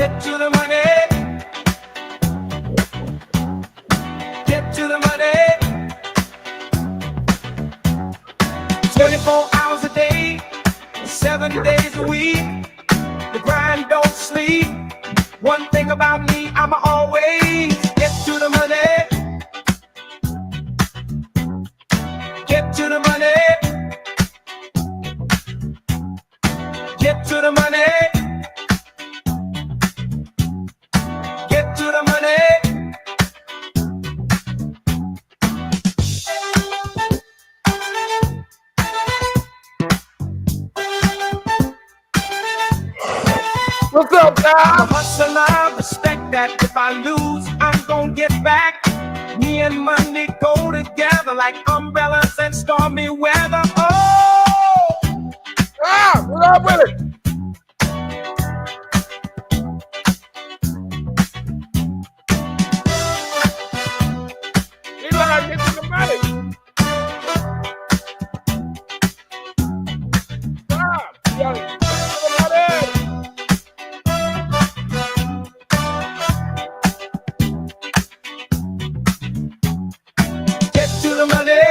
Get to the money. Get to the money. 24 hours a day, 7 days a week. The grind don't sleep. One thing about me, I'ma always get to the money. Get to the money. Get to the money. Get to the money. What's up, I'm a guys? hustler, respect that. If I lose, I'm gonna get back. Me and money go together like umbrellas and stormy weather. Oh, What up with it? Elon, get to the money. You gotta get to the money. get to the money.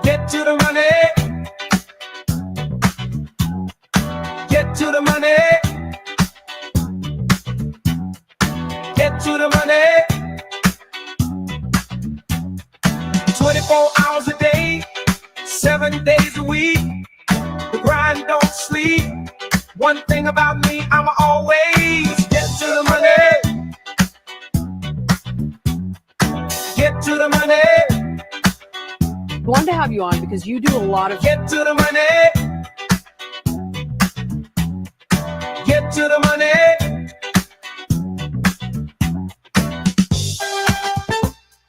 Get to the money. Get to the money. Get to the money. 24 hours a day, 7 days a week. The grind don't sleep. One thing about me, I'ma always get to the money. Get to the money. Wanted to have you on because you do a lot of Get to the money. Get to the money.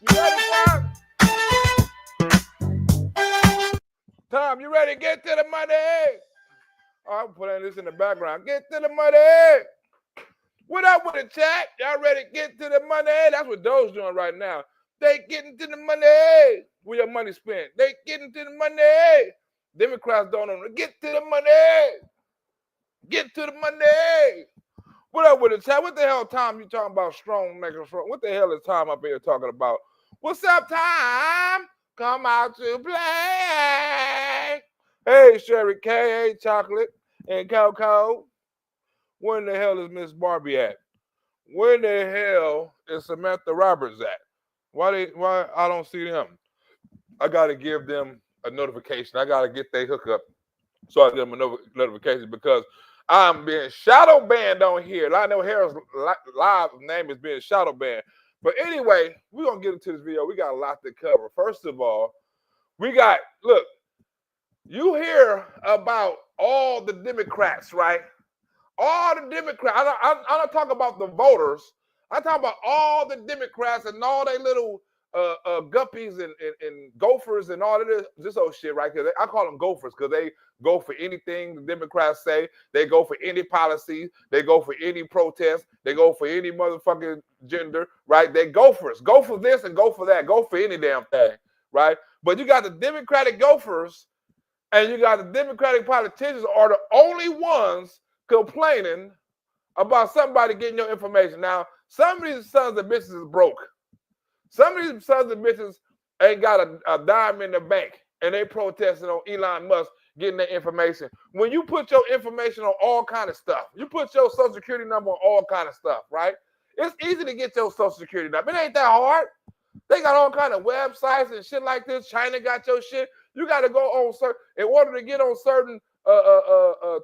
You ready, Tom? Tom, you ready to get to the money? I'm putting this in the background. Get to the money. What up with the chat? Y'all ready to get to the money? That's what Doe's doing right now. They getting to the money. Where your money spent? They getting to the money. Democrats don't know. Get to the money. Get to the money. What up with the chat? What the hell, Tom, you talking about strong niggas? What the hell is Tom up here talking about? What's up, Tom? Come out to play. Hey, Sherry K. Hey, Chocolate and Coco. Where in the hell is Miss Barbie at? Where in the hell is Samantha Roberts at? Why I don't see them? I gotta give them a notification. I gotta get their hookup so I give them a notification because I'm being shadow banned on here. Lionel Harris live name is being shadow banned. But anyway, we're gonna get into this video. We got a lot to cover. First of all, look, you hear about all the Democrats, right? All the Democrats. I don't talk about the voters. I talk about all the Democrats and all they little guppies and gophers and all of this old shit, right? Because I call them gophers because they go for anything the Democrats say. They go for any policy. They go for any protest. They go for any motherfucking gender, right? They gophers. Go for this and go for that. Go for any damn thing, right? But you got the Democratic gophers and you got the Democratic politicians are the only ones complaining about somebody getting your information. Now, some of these sons of bitches is broke. Some of these sons of bitches ain't got a dime in the bank, and they protesting on Elon Musk getting their information. When you put your information on all kind of stuff, you put your social security number on all kind of stuff, right? It's easy to get your social security number. It ain't that hard. They got all kind of websites and shit like this. China got your shit. You got to go on certain, in order to get on certain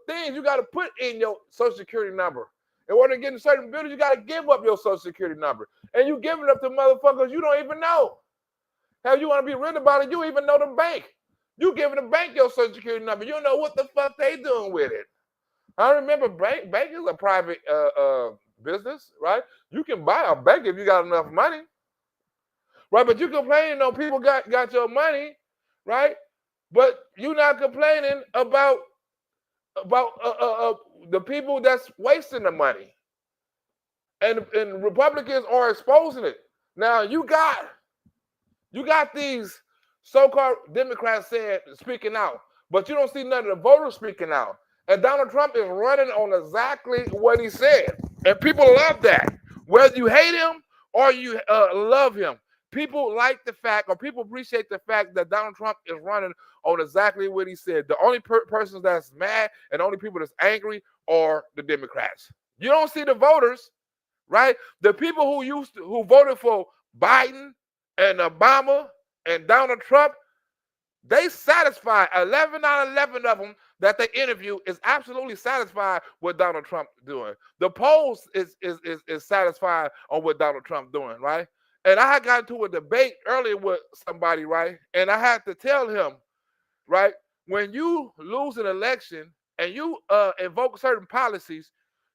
things, you got to put in your social security number. In order to get in certain buildings, you got to give up your social security number. And you giving up to motherfuckers you don't even know. Hell, you want to be real about it, you even know the bank. You giving the bank your social security number. You don't know what the fuck they doing with it. I remember bank is a private business, right? You can buy a bank if you got enough money. Right, but you complaining on people got your money, right? But you're not complaining about the people that's wasting the money. And Republicans are exposing it. Now you got these so-called Democrats speaking out, but you don't see none of the voters speaking out. And Donald Trump is running on exactly what he said. And people love that. Whether you hate him or you love him, people like the fact, or people appreciate the fact that Donald Trump is running on exactly what he said. The only persons that's mad and the only people that's angry are the Democrats. You don't see the voters, right? The people who voted for Biden and Obama and Donald Trump, they satisfied. 11 out of 11 of them that they interview is absolutely satisfied with Donald Trump doing. The polls is satisfied on what Donald Trump doing, right? And I had gotten into a debate earlier with somebody, right? And I had to tell him, right, when you lose an election and you invoke certain policies,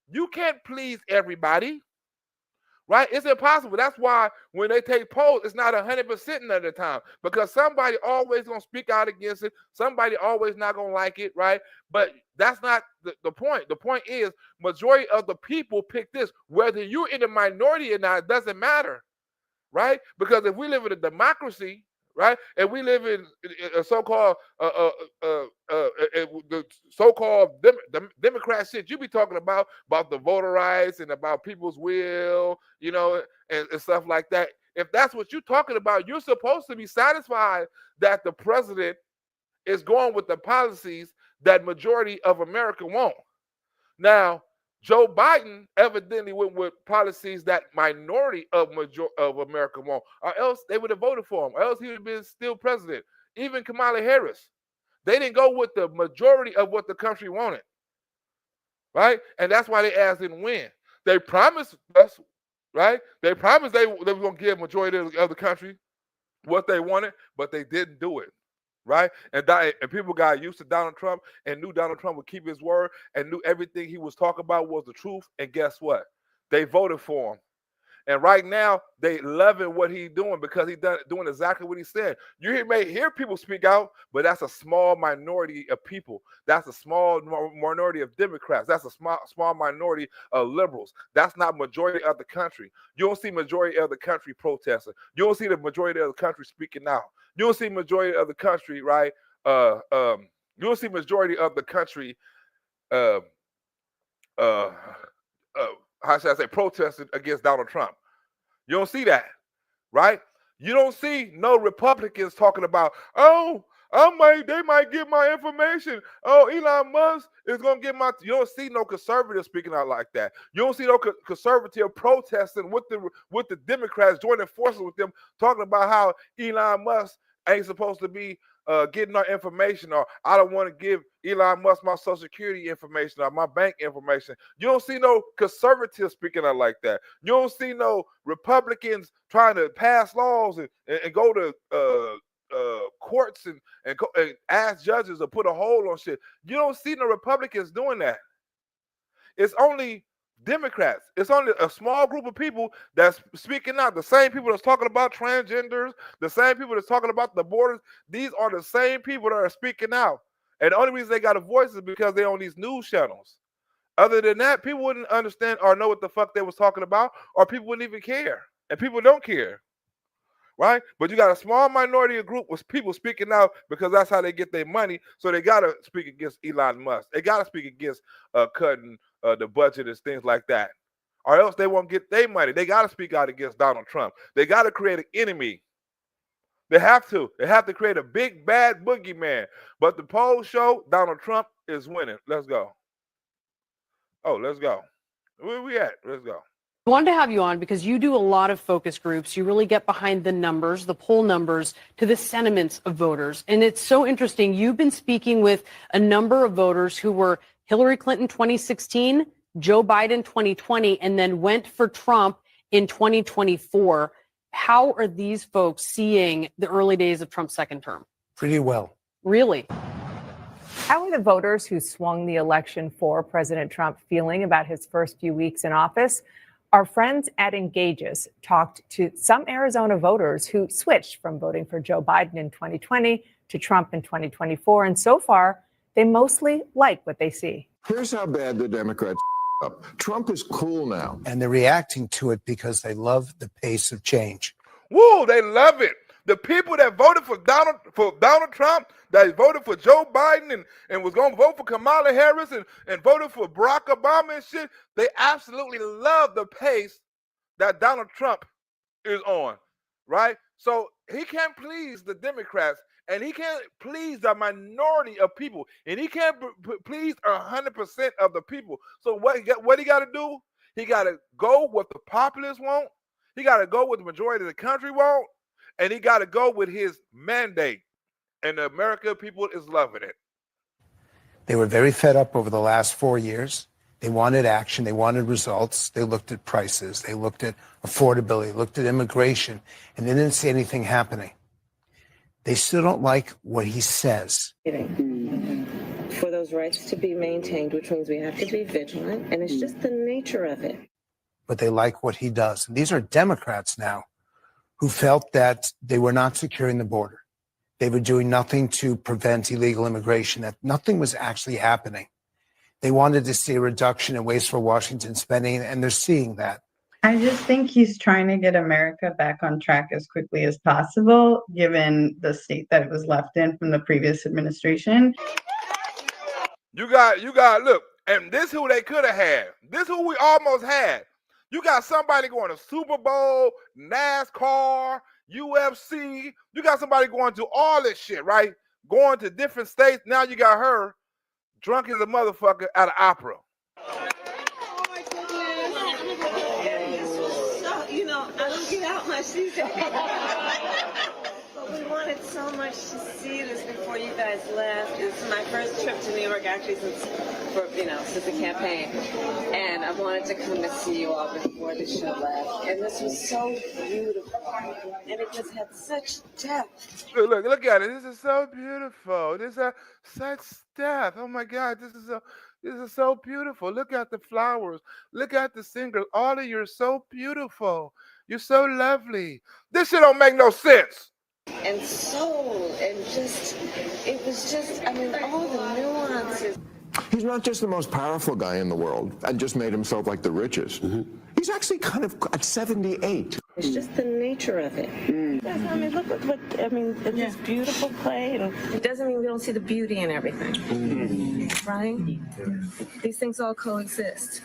you can't please everybody. Right? It's impossible. That's why when they take polls, it's not 100% of the time, because somebody always gonna speak out against it. Somebody always not gonna like it, right? But that's not the point. The point is majority of the people pick this. Whether you're in the minority or not, it doesn't matter, right? Because if we live in a democracy, right, and we live in a so-called the so-called Democrat shit you be talking about the voter rights and about people's will, you know, and stuff like that. If that's what you're talking about, you're supposed to be satisfied that the president is going with the policies that majority of America want. Now, Joe Biden evidently went with policies that minority of America want, or else they would have voted for him, or else he would have been still president. Even Kamala Harris, they didn't go with the majority of what the country wanted, right? And that's why they asked didn't win. They promised us, right? They promised they were going to give majority of the country what they wanted, but they didn't do it. Right? And people got used to Donald Trump and knew Donald Trump would keep his word and knew everything he was talking about was the truth. And guess what? They voted for him. And right now, they loving what he's doing because he's doing exactly what he said. You may hear people speak out, but that's a small minority of people. That's a small minority of Democrats. That's a small minority of liberals. That's not majority of the country. You don't see majority of the country protesting. You don't see the majority of the country speaking out. You don't see majority of the country, right? You don't see majority of the country, how should I say, protesting against Donald Trump. You don't see that, right? You don't see no Republicans talking about, they might get my information. Oh, Elon Musk is gonna get my. You don't see no conservatives speaking out like that. You don't see no conservative protesting with the Democrats, joining forces with them, talking about how Elon Musk ain't supposed to be getting our information, or I don't want to give Elon Musk my social security information or my bank information. You don't see no conservatives speaking out like that. You don't see no Republicans trying to pass laws and go to courts and ask judges to put a hold on shit. You don't see no Republicans doing that. It's only Democrats. It's only a small group of people that's speaking out. The same people that's talking about transgenders, the same people that's talking about the borders. These are the same people that are speaking out. And the only reason they got a voice is because they're on these news channels. Other than that, people wouldn't understand or know what the fuck they was talking about, or people wouldn't even care. And people don't care. Right? But you got a small minority of group with people speaking out because that's how they get their money. So they got to speak against Elon Musk. They got to speak against cutting the budget and things like that. Or else they won't get their money. They got to speak out against Donald Trump. They got to create an enemy. They have to. They have to create a big, bad boogeyman. But the polls show Donald Trump is winning. Let's go. Oh, let's go. Where we at? Let's go. I wanted to have you on because you do a lot of focus groups. You really get behind the numbers, the poll numbers, to the sentiments of voters. And it's so interesting. You've been speaking with a number of voters who were Hillary Clinton 2016, Joe Biden 2020, and then went for Trump in 2024. How are these folks seeing the early days of Trump's second term? Pretty well. Really? How are the voters who swung the election for President Trump feeling about his first few weeks in office? Our friends at Engages talked to some Arizona voters who switched from voting for Joe Biden in 2020 to Trump in 2024. And so far, they mostly like what they see. Here's how bad the Democrats up. Trump is cool now. And they're reacting to it because they love the pace of change. Woo, they love it. The people that voted for Donald Trump, that voted for Joe Biden and was going to vote for Kamala Harris and voted for Barack Obama and shit, they absolutely love the pace that Donald Trump is on, right? So he can't please the Democrats, and he can't please the minority of people, and he can't please 100% of the people. So what he got to do? He got to go what the populists want. He got to go what the majority of the country want, and he got to go with his mandate. And the American people is loving it. They were very fed up over the last 4 years. They wanted action. They wanted results. They looked at prices. They looked at affordability, looked at immigration, and they didn't see anything happening. They still don't like what he says. For those rights to be maintained, which means we have to be vigilant, and it's just the nature of it. But they like what he does. And these are Democrats now who felt that they were not securing the border. They were doing nothing to prevent illegal immigration, that nothing was actually happening. They wanted to see a reduction in wasteful Washington spending, and they're seeing that. I just think he's trying to get America back on track as quickly as possible, given the state that it was left in from the previous administration. You got, look, and this who they could have had. This who we almost had. You got somebody going to Super Bowl, NASCAR, UFC. You got somebody going to all this shit, right? Going to different states. Now you got her drunk as a motherfucker at an opera. Oh my goodness. So, I don't get out much these days. But we wanted so much to see this before you guys left. This is my first trip to New York actually since the campaign. And I wanted to come to see you all before the show left. And this was so beautiful. And it just had such depth. Look at it. This is so beautiful. This is such depth. Oh my God, this is so beautiful. Look at the flowers. Look at the singers. All of you are so beautiful. You're so lovely. This shit don't make no sense. And soul, and it was just, all the nuances. He's not just the most powerful guy in the world and just made himself like the richest. He's actually kind of at 78. It's just the nature of it. Look at this beautiful play. And it doesn't mean we don't see the beauty in everything, right? These things all coexist.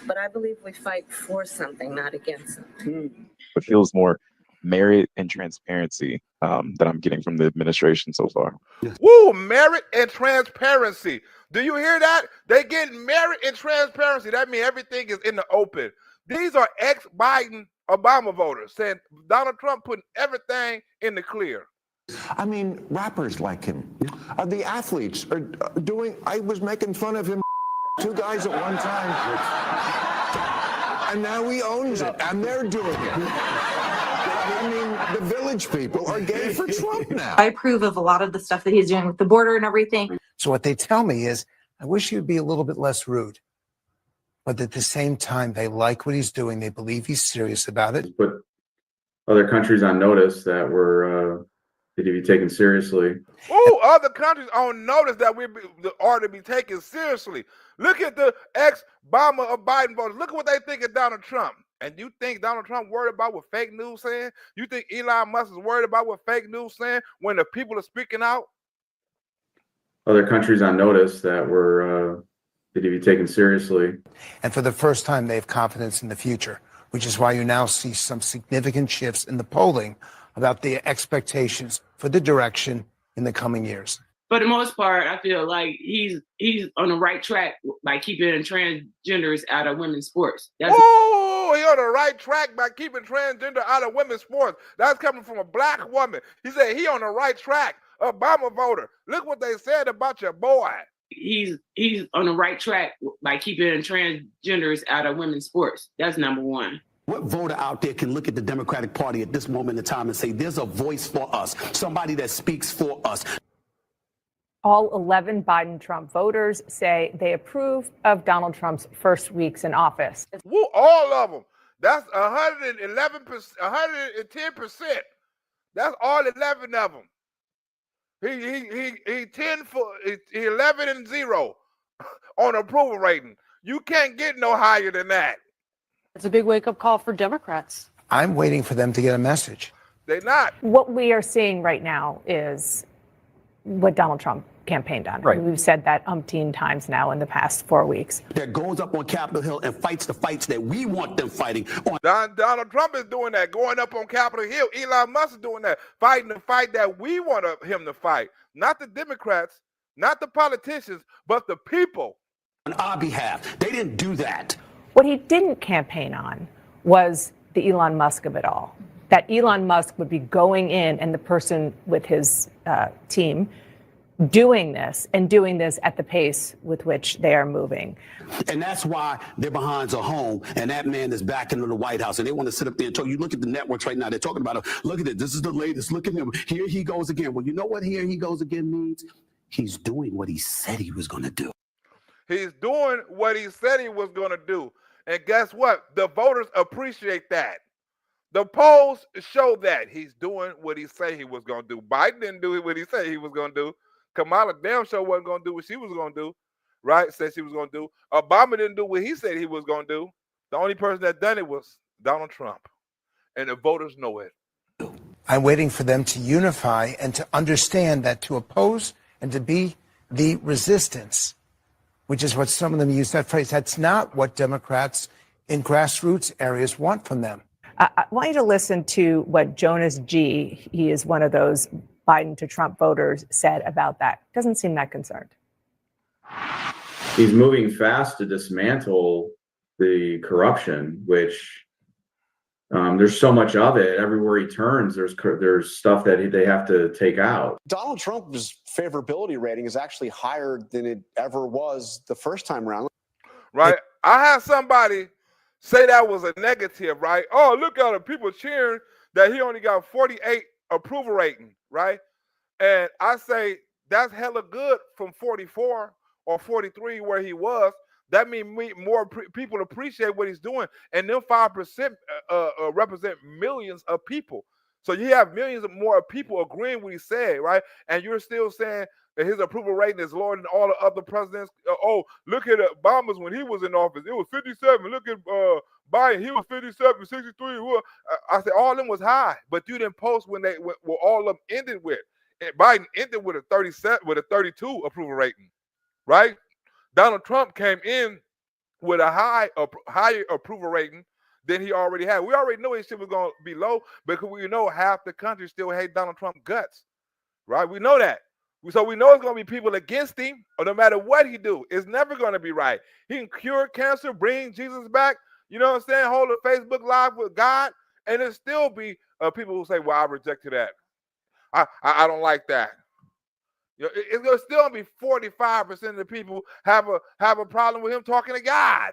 But I believe we fight for something, not against something. It feels more merit and transparency that I'm getting from the administration so far. Woo, merit and transparency. Do you hear that? They get merit and transparency. That means everything is in the open. These are ex-Biden Obama voters saying Donald Trump putting everything in the clear. I mean, rappers like him. The athletes are doing, I was making fun of him, two guys at one time. And now he owns it, and they're doing it. I mean, the village people are gay for Trump now. I approve of a lot of the stuff that he's doing with the border and everything. So what they tell me is, I wish you'd be a little bit less rude. But at the same time, they like what he's doing. They believe he's serious about it. Put other countries on notice that need to be taken seriously. Ooh, other countries on notice that we are to be taken seriously. Look at the ex-Obama or Biden voters. Look at what they think of Donald Trump. And you think Donald Trump worried about what fake news saying? You think Elon Musk is worried about what fake news saying when the people are speaking out? Other countries on notice that need to be taken seriously. And for the first time, they have confidence in the future, which is why you now see some significant shifts in the polling about the expectations for the direction in the coming years. For the most part, I feel like he's on the right track by keeping transgenders out of women's sports. Oh, he on the right track by keeping transgender out of women's sports. That's coming from a black woman. He said he on the right track. Obama voter. Look what they said about your boy. He's on the right track by keeping transgenders out of women's sports. That's number one. What voter out there can look at the Democratic Party at this moment in time and say, there's a voice for us, somebody that speaks for us? All 11 Biden-Trump voters say they approve of Donald Trump's first weeks in office. Woo, all of them. That's 111%, 110%. That's all 11 of them. He 11 and 0 on approval rating. You can't get no higher than that. It's a big wake-up call for Democrats. I'm waiting for them to get a message. They're not. What we are seeing right now is what Donald Trump campaigned on. Right. We've said that umpteen times now in the past 4 weeks. That goes up on Capitol Hill and fights the fights that we want them fighting on. Donald Trump is doing that, going up on Capitol Hill. Elon Musk is doing that, fighting the fight that we want him to fight. Not the Democrats, not the politicians, but the people. On our behalf. They didn't do that. What he didn't campaign on was the Elon Musk of it all. That Elon Musk would be going in and the person with his team doing this at the pace with which they are moving. And that's why their behinds are home, and that man is back into the White House, and they want to sit up there and talk. You look at the networks right now, they're talking about, look at it, this is the latest, look at him, here he goes again. Well, you know what here he goes again means? He's doing what he said he was going to do. He's doing what he said he was going to do. And guess what? The voters appreciate that. The polls show that he's doing what he said he was going to do. Biden didn't do what he said he was going to do. Kamala damn sure wasn't going to do what she was going to do, right? Said she was going to do. Obama didn't do what he said he was going to do. The only person that done it was Donald Trump. And the voters know it. I'm waiting for them to unify and to understand that to oppose and to be the resistance, which is what some of them use that phrase, that's not what Democrats in grassroots areas want from them. I want you to listen to what Jonas G., he is one of those Biden to Trump voters, said about that. Doesn't seem that concerned. He's moving fast to dismantle the corruption, which there's so much of it. Everywhere he turns, there's stuff that they have to take out. Donald Trump's favorability rating is actually higher than it ever was the first time around. Right? I had somebody say that was a negative, right? Oh, look at the people cheering that he only got 48 approval rating, right? And I say that's hella good from 44 or 43 where he was. That means more people appreciate what he's doing. And them 5% represent millions of people. So you have millions of more people agreeing what he said, right? And you're still saying that his approval rating is lower than all the other presidents. Oh, look at Obama's when he was in office. It was 57. Look at Biden. He was 57, 63. I said all of them was high. But you didn't post when all of them ended with. And Biden ended with a 37, with a 32 approval rating, right? Donald Trump came in with a higher approval rating than he already had. We already knew his shit was going to be low because we know half the country still hate Donald Trump guts, right? We know that. So we know it's going to be people against him, or no matter what he do, it's never going to be right. He can cure cancer, bring Jesus back, you know what I'm saying, hold a Facebook Live with God, and it'll still be people who say, well, I rejected that. I don't like that. You know, it's going to still be 45% of the people have a problem with him talking to God.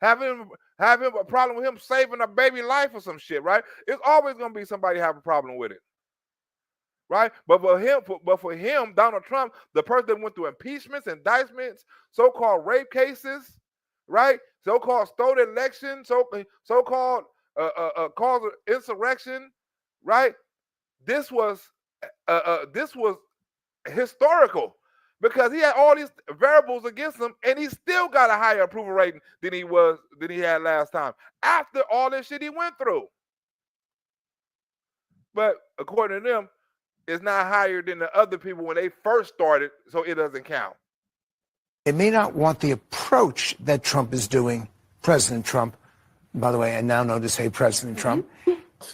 Have him a problem with him saving a baby life or some shit, right? It's always going to be somebody have a problem with it, right? But for him, Donald Trump, the person that went through impeachments, indictments, so-called rape cases, right? So-called stolen election, so-called cause of insurrection, right? This was historical because he had all these variables against him, and he still got a higher approval rating than he had last time after all this shit he went through. But according to them, it's not higher than the other people when they first started, so it doesn't count. They may not want the approach that Trump is doing, President Trump. By the way, I now know to say President Trump.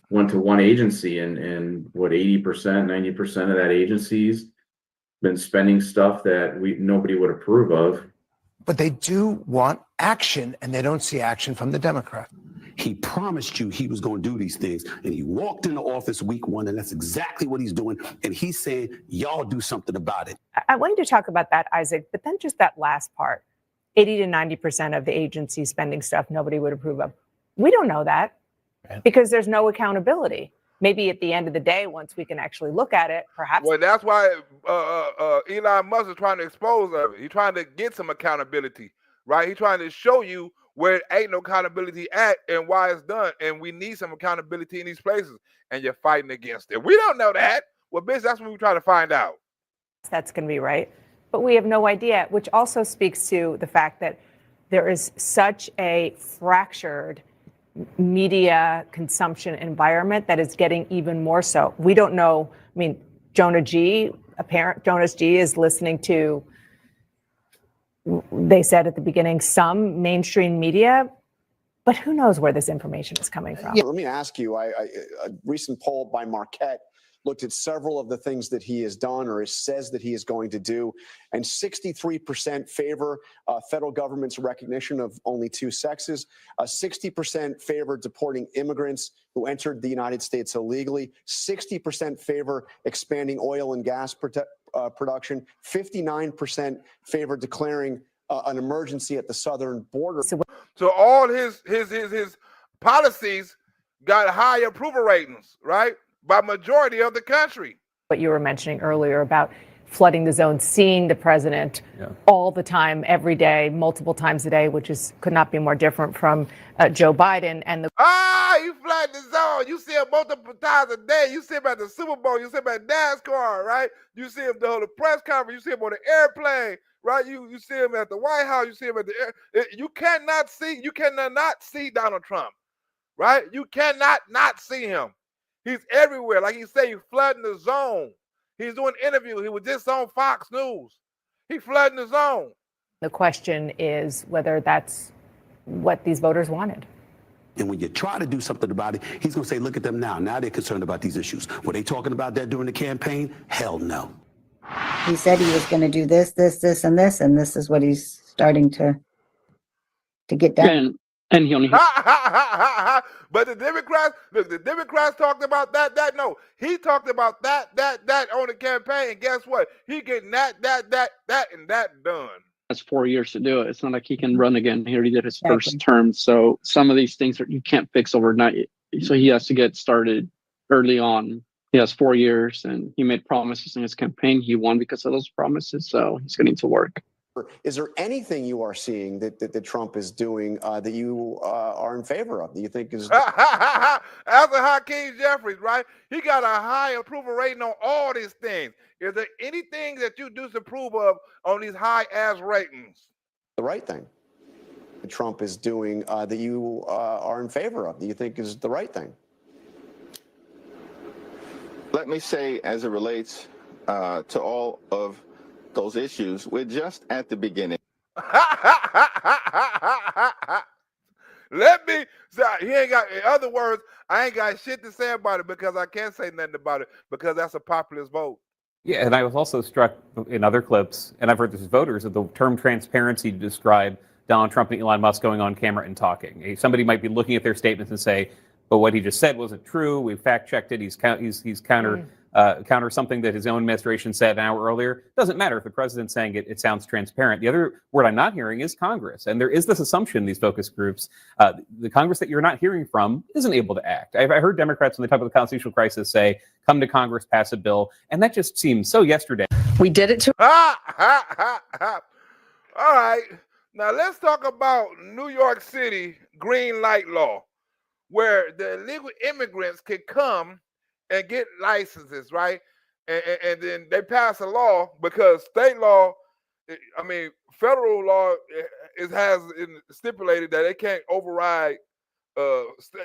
Went to one agency, and what, 80%, 90% of that agency's been spending stuff that nobody would approve of. But they do want action, and they don't see action from the Democrat. He promised you he was going to do these things, and he walked into office week one, and that's exactly what he's doing. And he's saying, y'all do something about it. I want you to talk about that, Isaac, but then just that last part, 80 to 90% of the agency spending stuff nobody would approve of. We don't know that because there's no accountability. Maybe at the end of the day, once we can actually look at it, perhaps. Well, that's why Elon Musk is trying to expose it. He's trying to get some accountability, right? He's trying to show you where ain't no accountability at and why it's done. And we need some accountability in these places. And you're fighting against it. We don't know that. Well, bitch, that's what we're trying to find out. That's going to be right. But we have no idea, which also speaks to the fact that there is such a fractured media consumption environment that is getting even more so. We don't know. I mean, Jonas G is listening to, they said at the beginning, some mainstream media, but who knows where this information is coming from? Yeah, let me ask you, a recent poll by Marquette looked at several of the things that he has done or says that he is going to do, and 63% favor federal government's recognition of only two sexes, 60% favor deporting immigrants who entered the United States illegally, 60% favor expanding oil and gas production, 59% favor declaring an emergency at the southern border. So all his policies got high approval ratings, right? By majority of the country. What you were mentioning earlier about flooding the zone, seeing the president all the time, every day, multiple times a day, which could not be more different from Joe Biden and the. You flood the zone. You see him multiple times a day. You see him at the Super Bowl. You see him at NASCAR, right? You see him the press conference. You see him on the airplane, right? You see him at the White House. You see him at the air. You cannot not see Donald Trump, right? You cannot not see him. He's everywhere. Like he said, he's flooding the zone. He's doing interviews. He was just on Fox News. He's flooding the zone. The question is whether that's what these voters wanted. And when you try to do something about it, he's going to say, look at them now. Now they're concerned about these issues. Were they talking about that during the campaign? Hell no. He said he was going to do this, and this is what he's starting to get done. And he only. But the Democrats talked about that. No, he talked about that on the campaign. And guess what? He getting that, and that done. That's 4 years to do it. It's not like he can run again. He already did his first term. So some of these things you can't fix overnight. So he has to get started early on. He has 4 years, and he made promises in his campaign. He won because of those promises. So he's getting to work. Is there anything you are seeing that Trump is doing that you are in favor of, that you think is? After Hakeem Jeffries, right? He got a high approval rating on all these things. Is there anything that you disapprove of on these high-ass ratings? The right thing that Trump is doing that you are in favor of, that you think is the right thing? Let me say, as it relates to all of those issues, we're just at the beginning. Let me say, he ain't got, in other words, I ain't got shit to say about it because I can't say nothing about it because that's a populist vote. Yeah, and I was also struck in other clips, and I've heard this as voters, of the term transparency to describe Donald Trump and Elon Musk going on camera and talking. Somebody might be looking at their statements and say, but what he just said wasn't true. We fact-checked it. He's counter something that his own administration said an hour earlier. Doesn't matter if the president's saying it, it sounds transparent. The other word I'm not hearing is Congress. And there is this assumption in these focus groups, the Congress that you're not hearing from isn't able to act. I heard Democrats when they talk about the constitutional crisis say, come to Congress, pass a bill. And that just seems so yesterday. We did it to. All right. Now let's talk about New York City green light law, where the illegal immigrants can come and get licenses, right? And then they pass a law because state law, federal law has stipulated that they can't override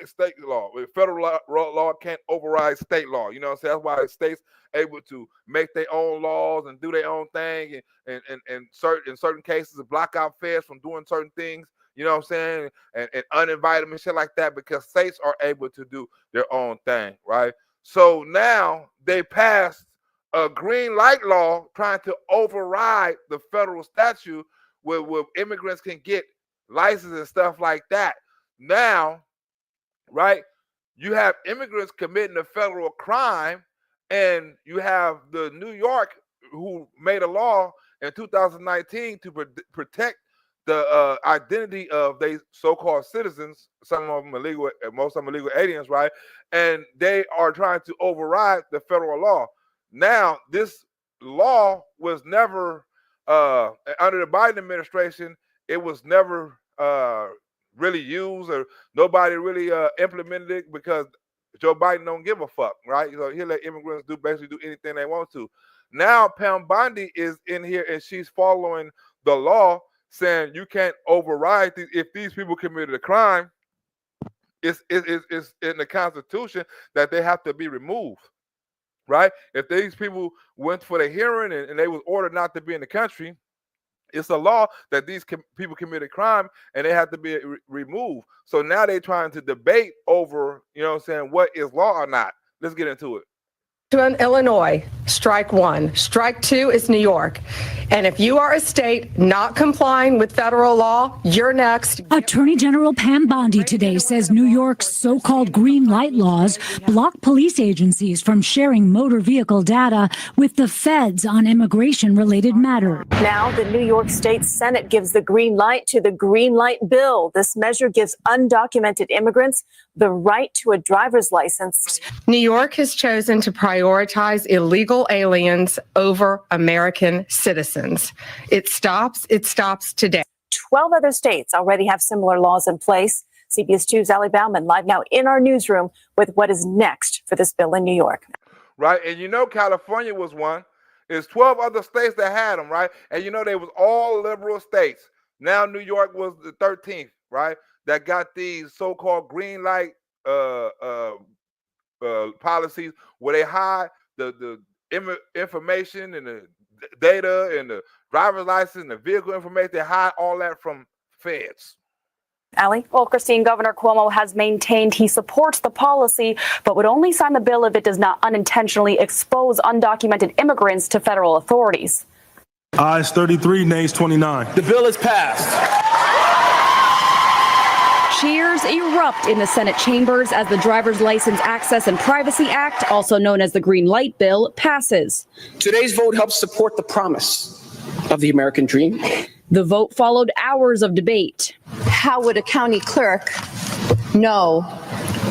state law. Federal law can't override state law. You know what I'm saying? That's why states able to make their own laws and do their own thing, and in certain cases block out feds from doing certain things. You know what I'm saying? And uninvite them and shit like that because states are able to do their own thing, right? So now they passed a green light law trying to override the federal statute where immigrants can get licenses and stuff like that. Now, right, you have immigrants committing a federal crime, and you have the New York who made a law in 2019 to protect the identity of they so-called citizens. Some of them illegal, most of them illegal aliens, right? And they are trying to override the federal law. Now, this law was never under the Biden administration. It was never really used, or nobody really implemented it because Joe Biden don't give a fuck, right? So he'll let immigrants basically do anything they want to. Now, Pam Bondi is in here and she's following the law, saying you can't override if these people committed a crime, it's in the Constitution that they have to be removed, right? If these people went for the hearing and they was ordered not to be in the country, it's a law that these people committed crime and they have to be removed. So now they're trying to debate over, you know what I'm saying, what is law or not. Let's get into it. Illinois, strike one. Strike two is New York. And if you are a state not complying with federal law, you're next. Attorney General Pam Bondi today says New York's so-called green light laws block police agencies from sharing motor vehicle data with the feds on immigration-related matters. Now, the New York State Senate gives the green light to the Green Light Bill. This measure gives undocumented immigrants the right to a driver's license. New York has chosen to prioritize illegal aliens over American citizens. It stops today. 12 other states already have similar laws in place. CBS 2's Ali Bauman live now in our newsroom with what is next for this bill in New York. Right, and you know California was one. There's 12 other states that had them, right? And you know they was all liberal states. Now New York was the 13th, right? That got these so-called green light policies where they hide the information and the data and the driver's license and the vehicle information. They hide all that from feds. Ali? Well, Christine, Governor Cuomo has maintained he supports the policy, but would only sign the bill if it does not unintentionally expose undocumented immigrants to federal authorities. Ayes 33, nays 29. The bill is passed. Cheers erupt in the Senate chambers as the Driver's License Access and Privacy Act, also known as the Green Light Bill, passes. Today's vote helps support the promise of the American dream. The vote followed hours of debate. How would a county clerk know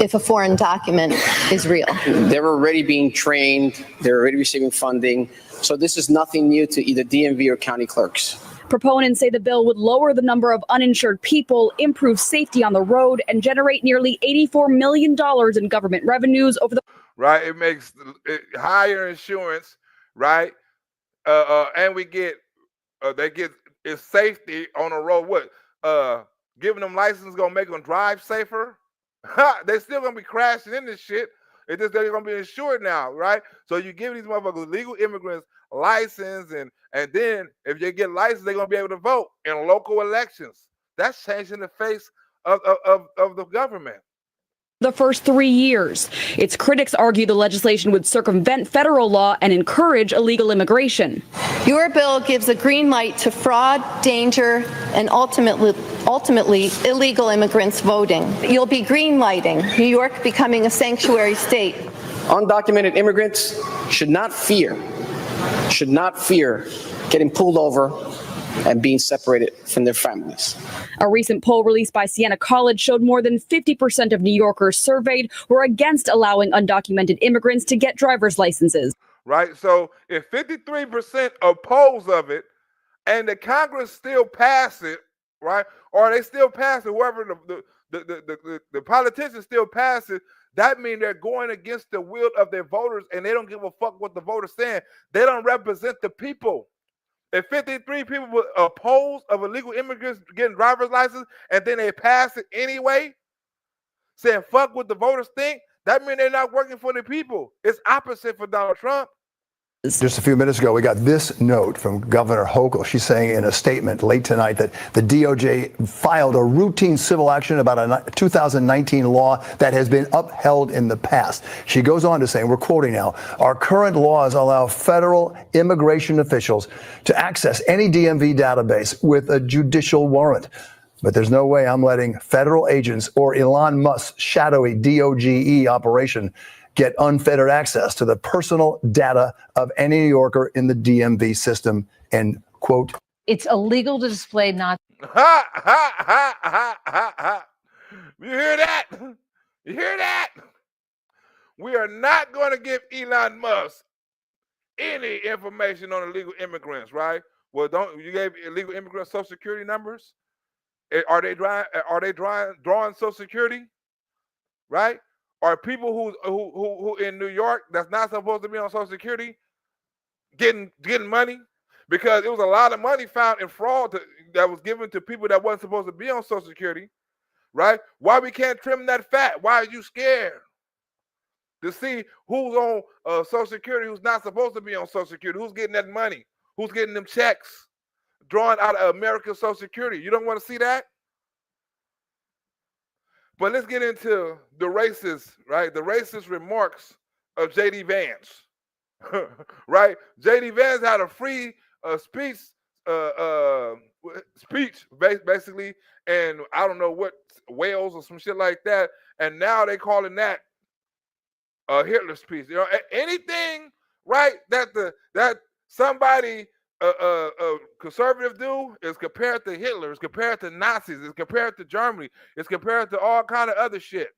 if a foreign document is real? They're already being trained. They're already receiving funding. So this is nothing new to either DMV or county clerks. Proponents say the bill would lower the number of uninsured people, improve safety on the road, and generate nearly $84 million in government revenues over the... Right, it makes higher insurance, right? And we get, they get it's safety on the road. What? Giving them license gonna make them drive safer? They still gonna be crashing in this shit. It's just they're gonna be insured now, right? So you give these motherfuckers legal immigrants license, and then if they get licensed, they're gonna be able to vote in local elections. That's changing the face of the government. The first 3 years. Its critics argue the legislation would circumvent federal law and encourage illegal immigration. Your bill gives a green light to fraud, danger, and ultimately illegal immigrants voting. You'll be green lighting New York becoming a sanctuary state. Undocumented immigrants should not fear getting pulled over and being separated from their families. A recent poll released by Siena College showed more than 50% of New Yorkers surveyed were against allowing undocumented immigrants to get driver's licenses. Right, so if 53% oppose of it, and the Congress still pass it, right, or they still pass it, whoever the politicians still pass it, that means they're going against the will of their voters, and they don't give a fuck what the voters saying. They don't represent the people. If 53 people would oppose of illegal immigrants getting driver's license, and then they pass it anyway, saying fuck what the voters think, that means they're not working for the people. It's opposite for Donald Trump. Just a few minutes ago, we got this note from Governor Hochul. She's saying in a statement late tonight that the DOJ filed a routine civil action about a 2019 law that has been upheld in the past. She goes on to say, and we're quoting now, our current laws allow federal immigration officials to access any DMV database with a judicial warrant. But there's no way I'm letting federal agents or Elon Musk's shadowy DOGE operation get unfettered access to the personal data of any New Yorker in the DMV system, end quote. It's illegal to display not. Ha, ha, ha, ha, ha, ha. You hear that? You hear that? We are not going to give Elon Musk any information on illegal immigrants, right? Well, don't you gave illegal immigrants Social Security numbers? Are they drawing Social Security? Right? Are people who in New York that's not supposed to be on Social Security getting money? Because it was a lot of money found in fraud that was given to people that wasn't supposed to be on Social Security. right? Why we can't trim that fat? Why are you scared? To see who's on Social Security, who's not supposed to be on Social Security, who's getting that money, who's getting them checks drawn out of American Social Security. You don't want to see that? But let's get into the racist, right? The racist remarks of J.D. Vance, right? J.D. Vance had a free speech, basically, and I don't know what, Wales or some shit like that, and now they calling that Hitler speech. You know, anything, right? That somebody conservative do is compared to Hitler, is compared to Nazis, is compared to Germany, is compared to all kind of other shit,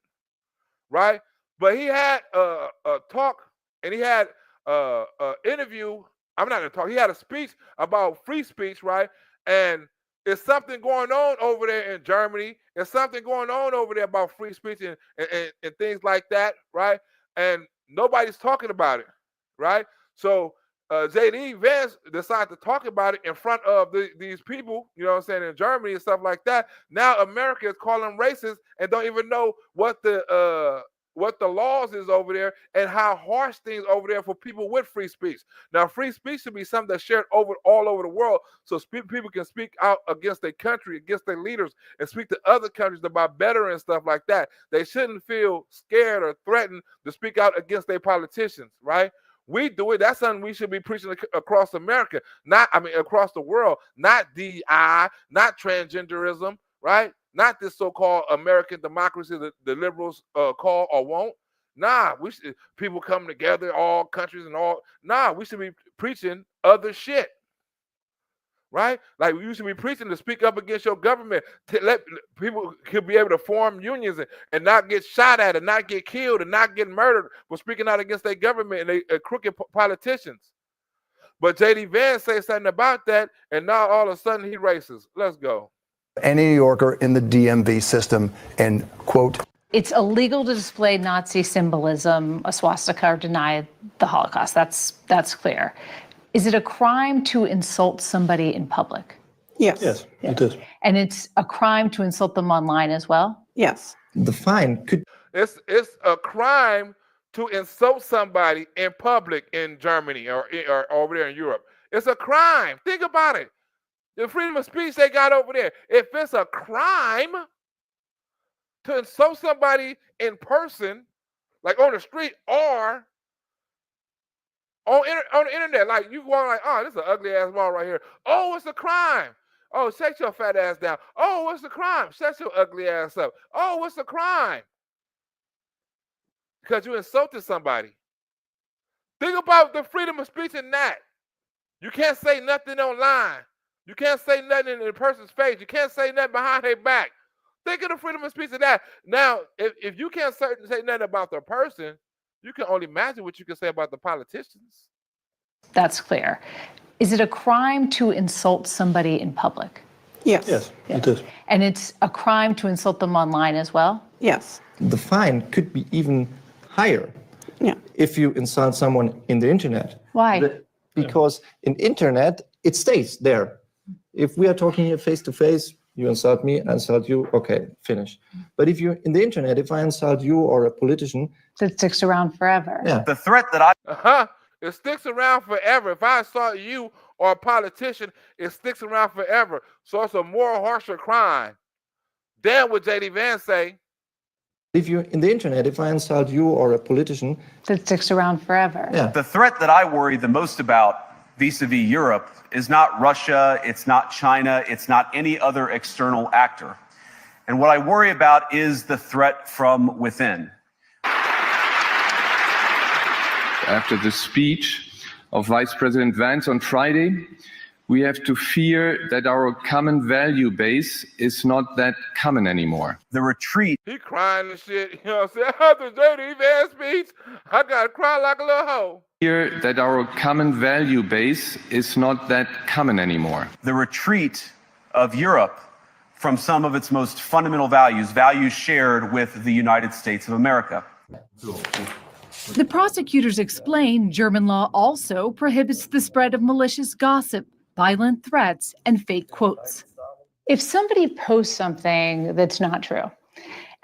right? But he had a talk, and he had an interview. I'm not gonna talk. He had a speech about free speech, right? And it's something going on over there in Germany. There's something going on over there about free speech and things like that, right? And nobody's talking about it, right? So J.D. Vance decided to talk about it in front of these people, you know what I'm saying, in Germany and stuff like that. Now America is calling them racist and don't even know what the laws is over there and how harsh things over there for people with free speech. Now, free speech should be something that's shared all over the world, so people can speak out against their country, against their leaders, and speak to other countries about better and stuff like that. They shouldn't feel scared or threatened to speak out against their politicians, right? We do it. That's something we should be preaching across America, across the world, not DEI, not transgenderism, right? Not this so-called American democracy that the liberals call or won't. Nah, people come together, all countries and all. Nah, we should be preaching other shit, right? Like we should be preaching to speak up against your government, to let people could be able to form unions and not get shot at and not get killed and not get murdered for speaking out against their government and they crooked politicians. But J.D. Vance says something about that, and now all of a sudden he racist. Let's go. Any New Yorker in the DMV system and quote, It's illegal to display Nazi symbolism, a swastika, or deny the Holocaust. That's clear. Is it a crime to insult somebody in public? Yes. Yes, it is. And it's a crime to insult them online as well? Yes. The fine could. It's a crime to insult somebody in public in Germany or over there in Europe. It's a crime. Think about it. The freedom of speech they got over there. If it's a crime to insult somebody in person, like on the street or on the internet, like you go like, oh, this is an ugly ass wall right here. Oh, it's a crime. Oh, shut your fat ass down. Oh, what's the crime? Shut your ugly ass up. Oh, what's the crime? Because you insulted somebody. Think about the freedom of speech in that. You can't say nothing online. You can't say nothing in a person's face. You can't say nothing behind their back. Think of the freedom of speech of that. Now, if you can't say nothing about the person, you can only imagine what you can say about the politicians. That's clear. Is it a crime to insult somebody in public? Yes. Yes, it is. And it's a crime to insult them online as well? Yes. The fine could be even higher. Yeah. If you insult someone in the internet. Why? Because in internet, it stays there. If we are talking here face to face, you insult me, I insult you, okay, finish. But if you're in the internet, if I insult you or a politician, it sticks around forever. Yeah. The threat that I it sticks around forever. If I insult you or a politician, it sticks around forever. So it's a more harsher crime. Then what J.D. Vance say? If you're in the internet, if I insult you or a politician, it sticks around forever. Yeah. The threat that I worry the most about vis-a-vis Europe is not Russia, it's not China, it's not any other external actor. And what I worry about is the threat from within. After the speech of Vice President Vance on Friday, we have to fear that our common value base is not that common anymore. The retreat. He crying and shit. You know what I'm saying? After J.D. Vance speech, I got to cry like a little hoe. Fear that our common value base is not that common anymore. The retreat of Europe from some of its most fundamental values, values shared with the United States of America. The prosecutors explain German law also prohibits the spread of malicious gossip, violent threats, and fake quotes. If somebody posts something that's not true,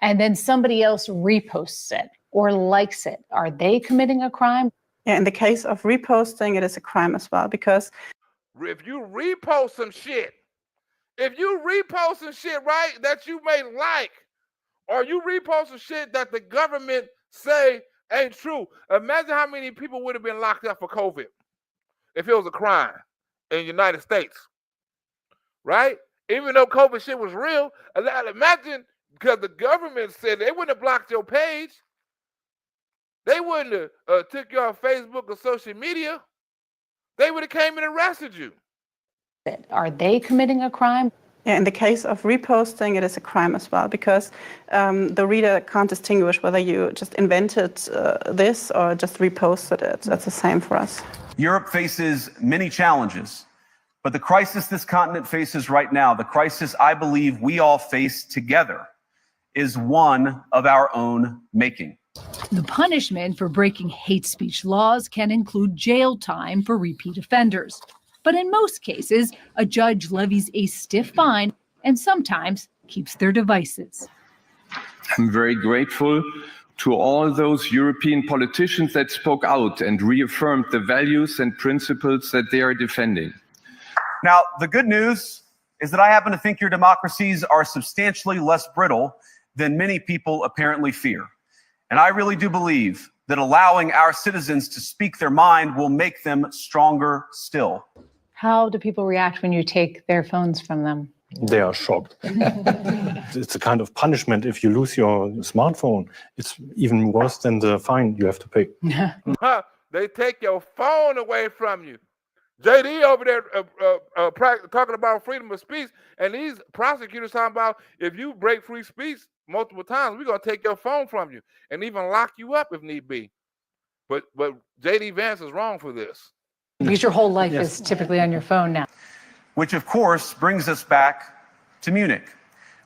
and then somebody else reposts it or likes it, are they committing a crime? Yeah, in the case of reposting, it is a crime as well, because if you repost some shit, right, that you may like, or you repost some shit that the government say ain't true, imagine how many people would have been locked up for COVID if it was a crime in the United States, right? Even though COVID shit was real, imagine, because the government said they wouldn't have blocked your page. They wouldn't have took you off Facebook or social media. They would have came and arrested you. Are they committing a crime? yeah, in the case of reposting, it is a crime as well, because the reader can't distinguish whether you just invented this or just reposted it. That's the same for us. Europe faces many challenges, but the crisis this continent faces right now, the crisis I believe we all face together, is one of our own making. The punishment for breaking hate speech laws can include jail time for repeat offenders. But in most cases, a judge levies a stiff fine and sometimes keeps their devices. I'm very grateful to all those European politicians that spoke out and reaffirmed the values and principles that they are defending. Now, the good news is that I happen to think your democracies are substantially less brittle than many people apparently fear. And I really do believe that allowing our citizens to speak their mind will make them stronger still. How do people react when you take their phones from them? They are shocked. It's a kind of punishment if you lose your smartphone. It's even worse than the fine you have to pay. They take your phone away from you. JD over there talking about freedom of speech, and these prosecutors talking about if you break free speech multiple times, we're going to take your phone from you and even lock you up if need be. But JD Vance is wrong for this. Because your whole life is typically on your phone now. Which, of course, brings us back to Munich,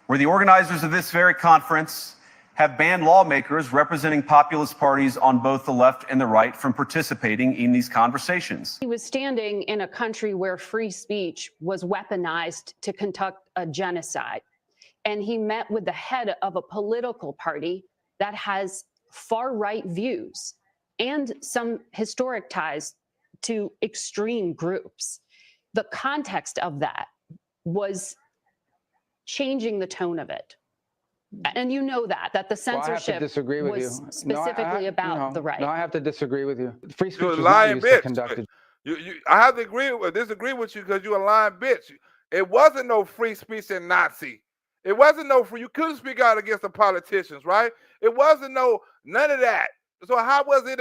where the organizers of this very conference have banned lawmakers representing populist parties on both the left and the right from participating in these conversations. He was standing in a country where free speech was weaponized to conduct a genocide. And he met with the head of a political party that has far-right views and some historic ties to extreme groups. The context of that was changing the tone of it. And you know that the censorship was specifically about the right. No, I have to disagree with you. Free speech You're a was lying not used to bitch. conduct it. I have to disagree with you because you're a lying bitch. It wasn't no free speech in Nazi. It wasn't no free. You couldn't speak out against the politicians, right? It wasn't none of that. So how was it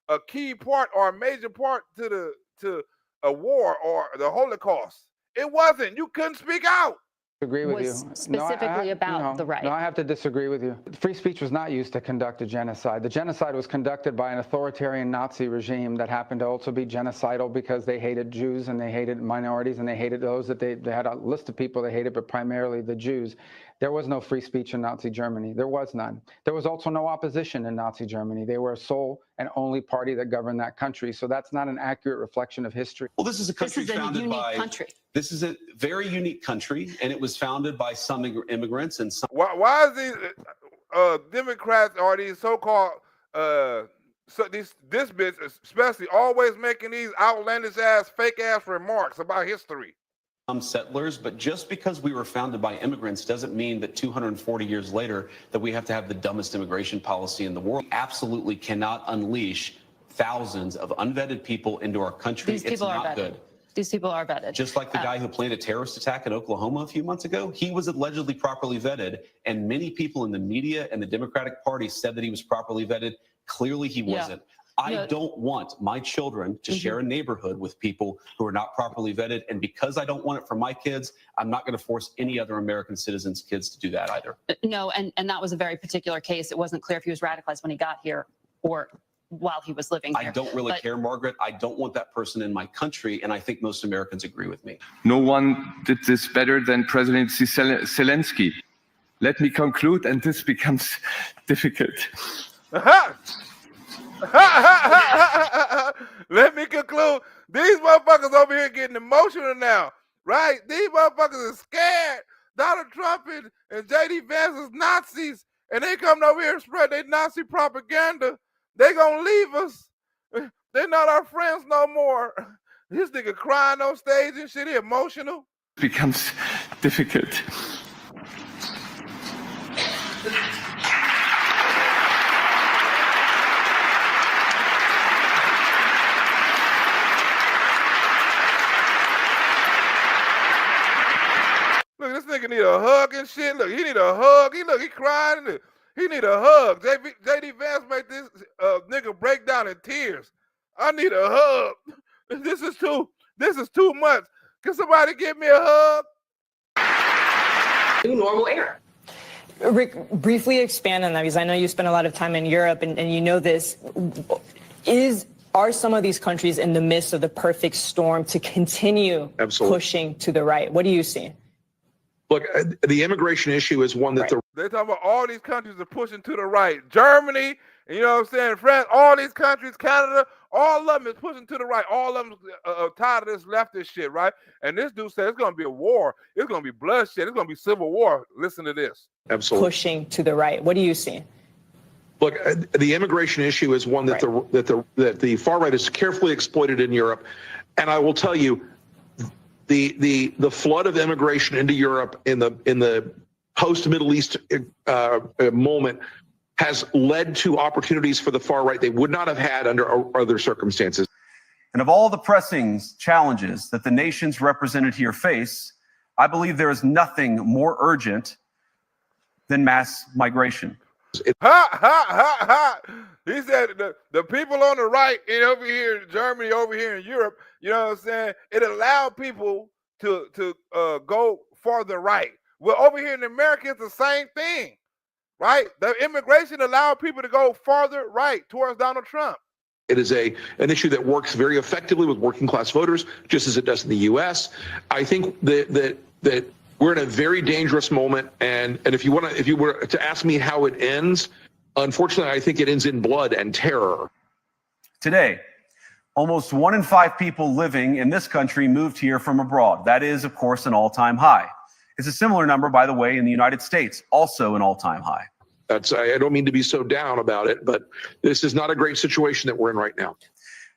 a key part or a major part to a war or the Holocaust? It wasn't. You couldn't speak out. Agree with was you. specifically about the right. No, I have to disagree with you. Free speech was not used to conduct a genocide. The genocide was conducted by an authoritarian Nazi regime that happened to also be genocidal because they hated Jews and they hated minorities and they hated those that they had a list of people they hated, but primarily the Jews. There was no free speech in Nazi Germany. There was none. There was also no opposition in Nazi Germany. They were a sole and only party that governed that country. So that's not an accurate reflection of history. Well, this is a country founded by. This is a very unique country, and it was founded by some immigrants and some. Why is these Democrats or these so-called this bitch especially always making these outlandish ass, fake ass remarks about history? Some settlers, but just because we were founded by immigrants doesn't mean that 240 years later that we have to have the dumbest immigration policy in the world. We absolutely cannot unleash thousands of unvetted people into our country. These people are vetted. Good. These people are vetted. Just like the guy who planned a terrorist attack in Oklahoma a few months ago, he was allegedly properly vetted, and many people in the media and the Democratic Party said that he was properly vetted. Clearly, he wasn't. I don't want my children to share a neighborhood with people who are not properly vetted. And because I don't want it for my kids, I'm not going to force any other American citizens' kids to do that either. No, and that was a very particular case. It wasn't clear if he was radicalized when he got here or while he was living here. I don't really care, Margaret. I don't want that person in my country. And I think most Americans agree with me. No one did this better than President Zelensky. Let me conclude, and this becomes difficult. Let me conclude. These motherfuckers over here getting emotional now, right? These motherfuckers are scared Donald Trump and J.D. Vance is Nazis, and they coming over here and spread their Nazi propaganda, they gonna leave us. They're not our friends no more. This nigga crying on stage and shit, he emotional. Becomes difficult. Look, this nigga need a hug and shit. Look, he need a hug. He crying. He need a hug. J.D. Vance made this nigga break down in tears. I need a hug. This is too much. Can somebody give me a hug? New normal era. Rick, briefly expand on that, because I know you spend a lot of time in Europe and you know this. Are some of these countries in the midst of the perfect storm to continue pushing to the right? What do you see? Look, the immigration issue is one that They're talking about all these countries are pushing to the right. Germany, you know what I'm saying, France, all these countries, Canada, all of them is pushing to the right. All of them are tired of this leftist shit, right? And this dude said it's going to be a war. It's going to be bloodshed. It's going to be civil war. Listen to this. Absolutely. Pushing to the right. What do you see? Look, the immigration issue is one that the far right has carefully exploited in Europe. And I will tell you, the flood of immigration into Europe in the post-Middle East moment has led to opportunities for the far right they would not have had under other circumstances. And of all the pressing challenges that the nations represented here face, I believe there is nothing more urgent than mass migration. Ha, ha, ha, ha. He said the people on the right and over here in Germany, over here in Europe, you know what I'm saying, it allowed people to go farther right. Well, over here in America, it's the same thing, right? The immigration allowed people to go farther right towards Donald Trump. It is an issue that works very effectively with working class voters, just as it does in the U.S. I think that we're in a very dangerous moment, and if you were to ask me how it ends, unfortunately, I think it ends in blood and terror. Today, almost 1 in 5 people living in this country moved here from abroad. That is, of course, an all-time high. It's a similar number, by the way, in the United States, also an all-time high. I don't mean to be so down about it, but this is not a great situation that we're in right now.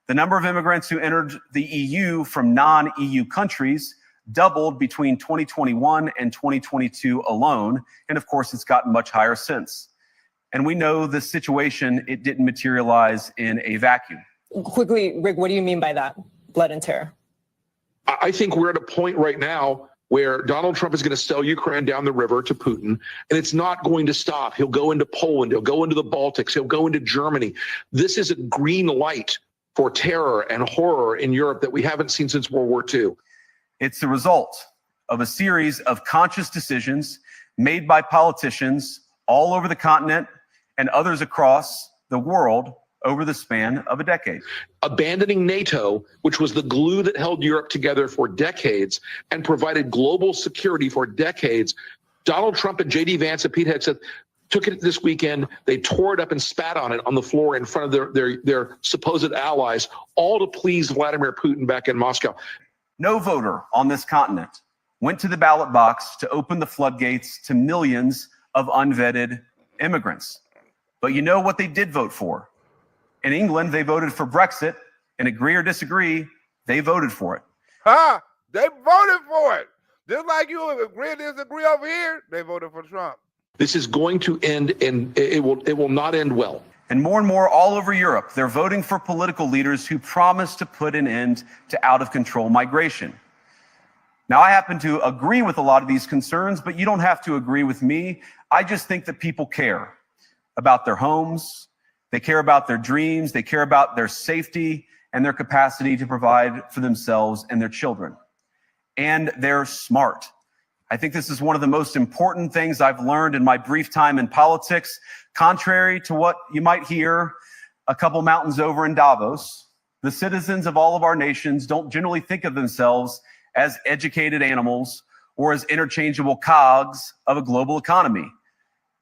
The number of immigrants who entered the EU from non-EU countries doubled between 2021 and 2022 alone. And of course, it's gotten much higher since. And we know the situation, it didn't materialize in a vacuum. Quickly, Rick, what do you mean by that? Blood and terror. I think we're at a point right now where Donald Trump is going to sell Ukraine down the river to Putin, and it's not going to stop. He'll go into Poland, he'll go into the Baltics, he'll go into Germany. This is a green light for terror and horror in Europe that we haven't seen since World War II. It's the result of a series of conscious decisions made by politicians all over the continent and others across the world over the span of a decade. Abandoning NATO, which was the glue that held Europe together for decades and provided global security for decades. Donald Trump and J.D. Vance and Pete Hegseth took it this weekend. They tore it up and spat on it on the floor in front of their supposed allies, all to please Vladimir Putin back in Moscow. No voter on this continent went to the ballot box to open the floodgates to millions of unvetted immigrants. But you know what they did vote for? In England, they voted for Brexit, and agree or disagree, they voted for it. Ha! They voted for it. Just like you agree or disagree over here, they voted for Trump. This is going to end, and it will not end well. And more all over Europe, they're voting for political leaders who promise to put an end to out-of-control migration. Now, I happen to agree with a lot of these concerns, but you don't have to agree with me. I just think that people care about their homes, they care about their dreams, they care about their safety and their capacity to provide for themselves and their children. And they're smart. I think this is one of the most important things I've learned in my brief time in politics. Contrary to what you might hear a couple mountains over in Davos, the citizens of all of our nations don't generally think of themselves as educated animals or as interchangeable cogs of a global economy.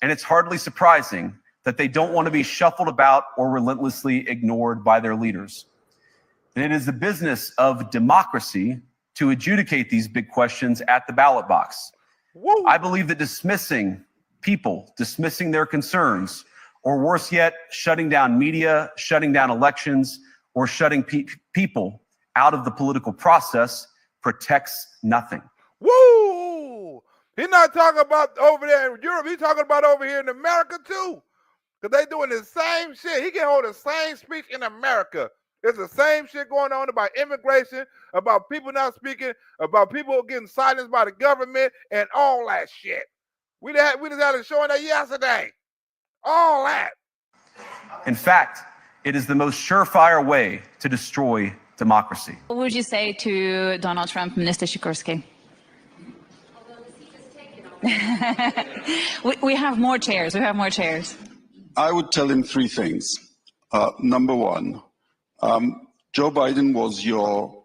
And it's hardly surprising that they don't want to be shuffled about or relentlessly ignored by their leaders. And it is the business of democracy to adjudicate these big questions at the ballot box. I believe that dismissing people, dismissing their concerns, or worse yet, shutting down media, shutting down elections, or shutting people out of the political process protects nothing. Woo! He's not talking about over there in Europe. He's talking about over here in America too. Because they doing the same shit. He can hold the same speech in America. It's the same shit going on about immigration, about people not speaking, about people getting silenced by the government, and all that shit. We just had a show on that yesterday. All that. In fact, it is the most surefire way to destroy democracy. What would you say to Donald Trump, Minister Sikorski? We have more chairs. We have more chairs. I would tell him three things. Number one, Joe Biden was your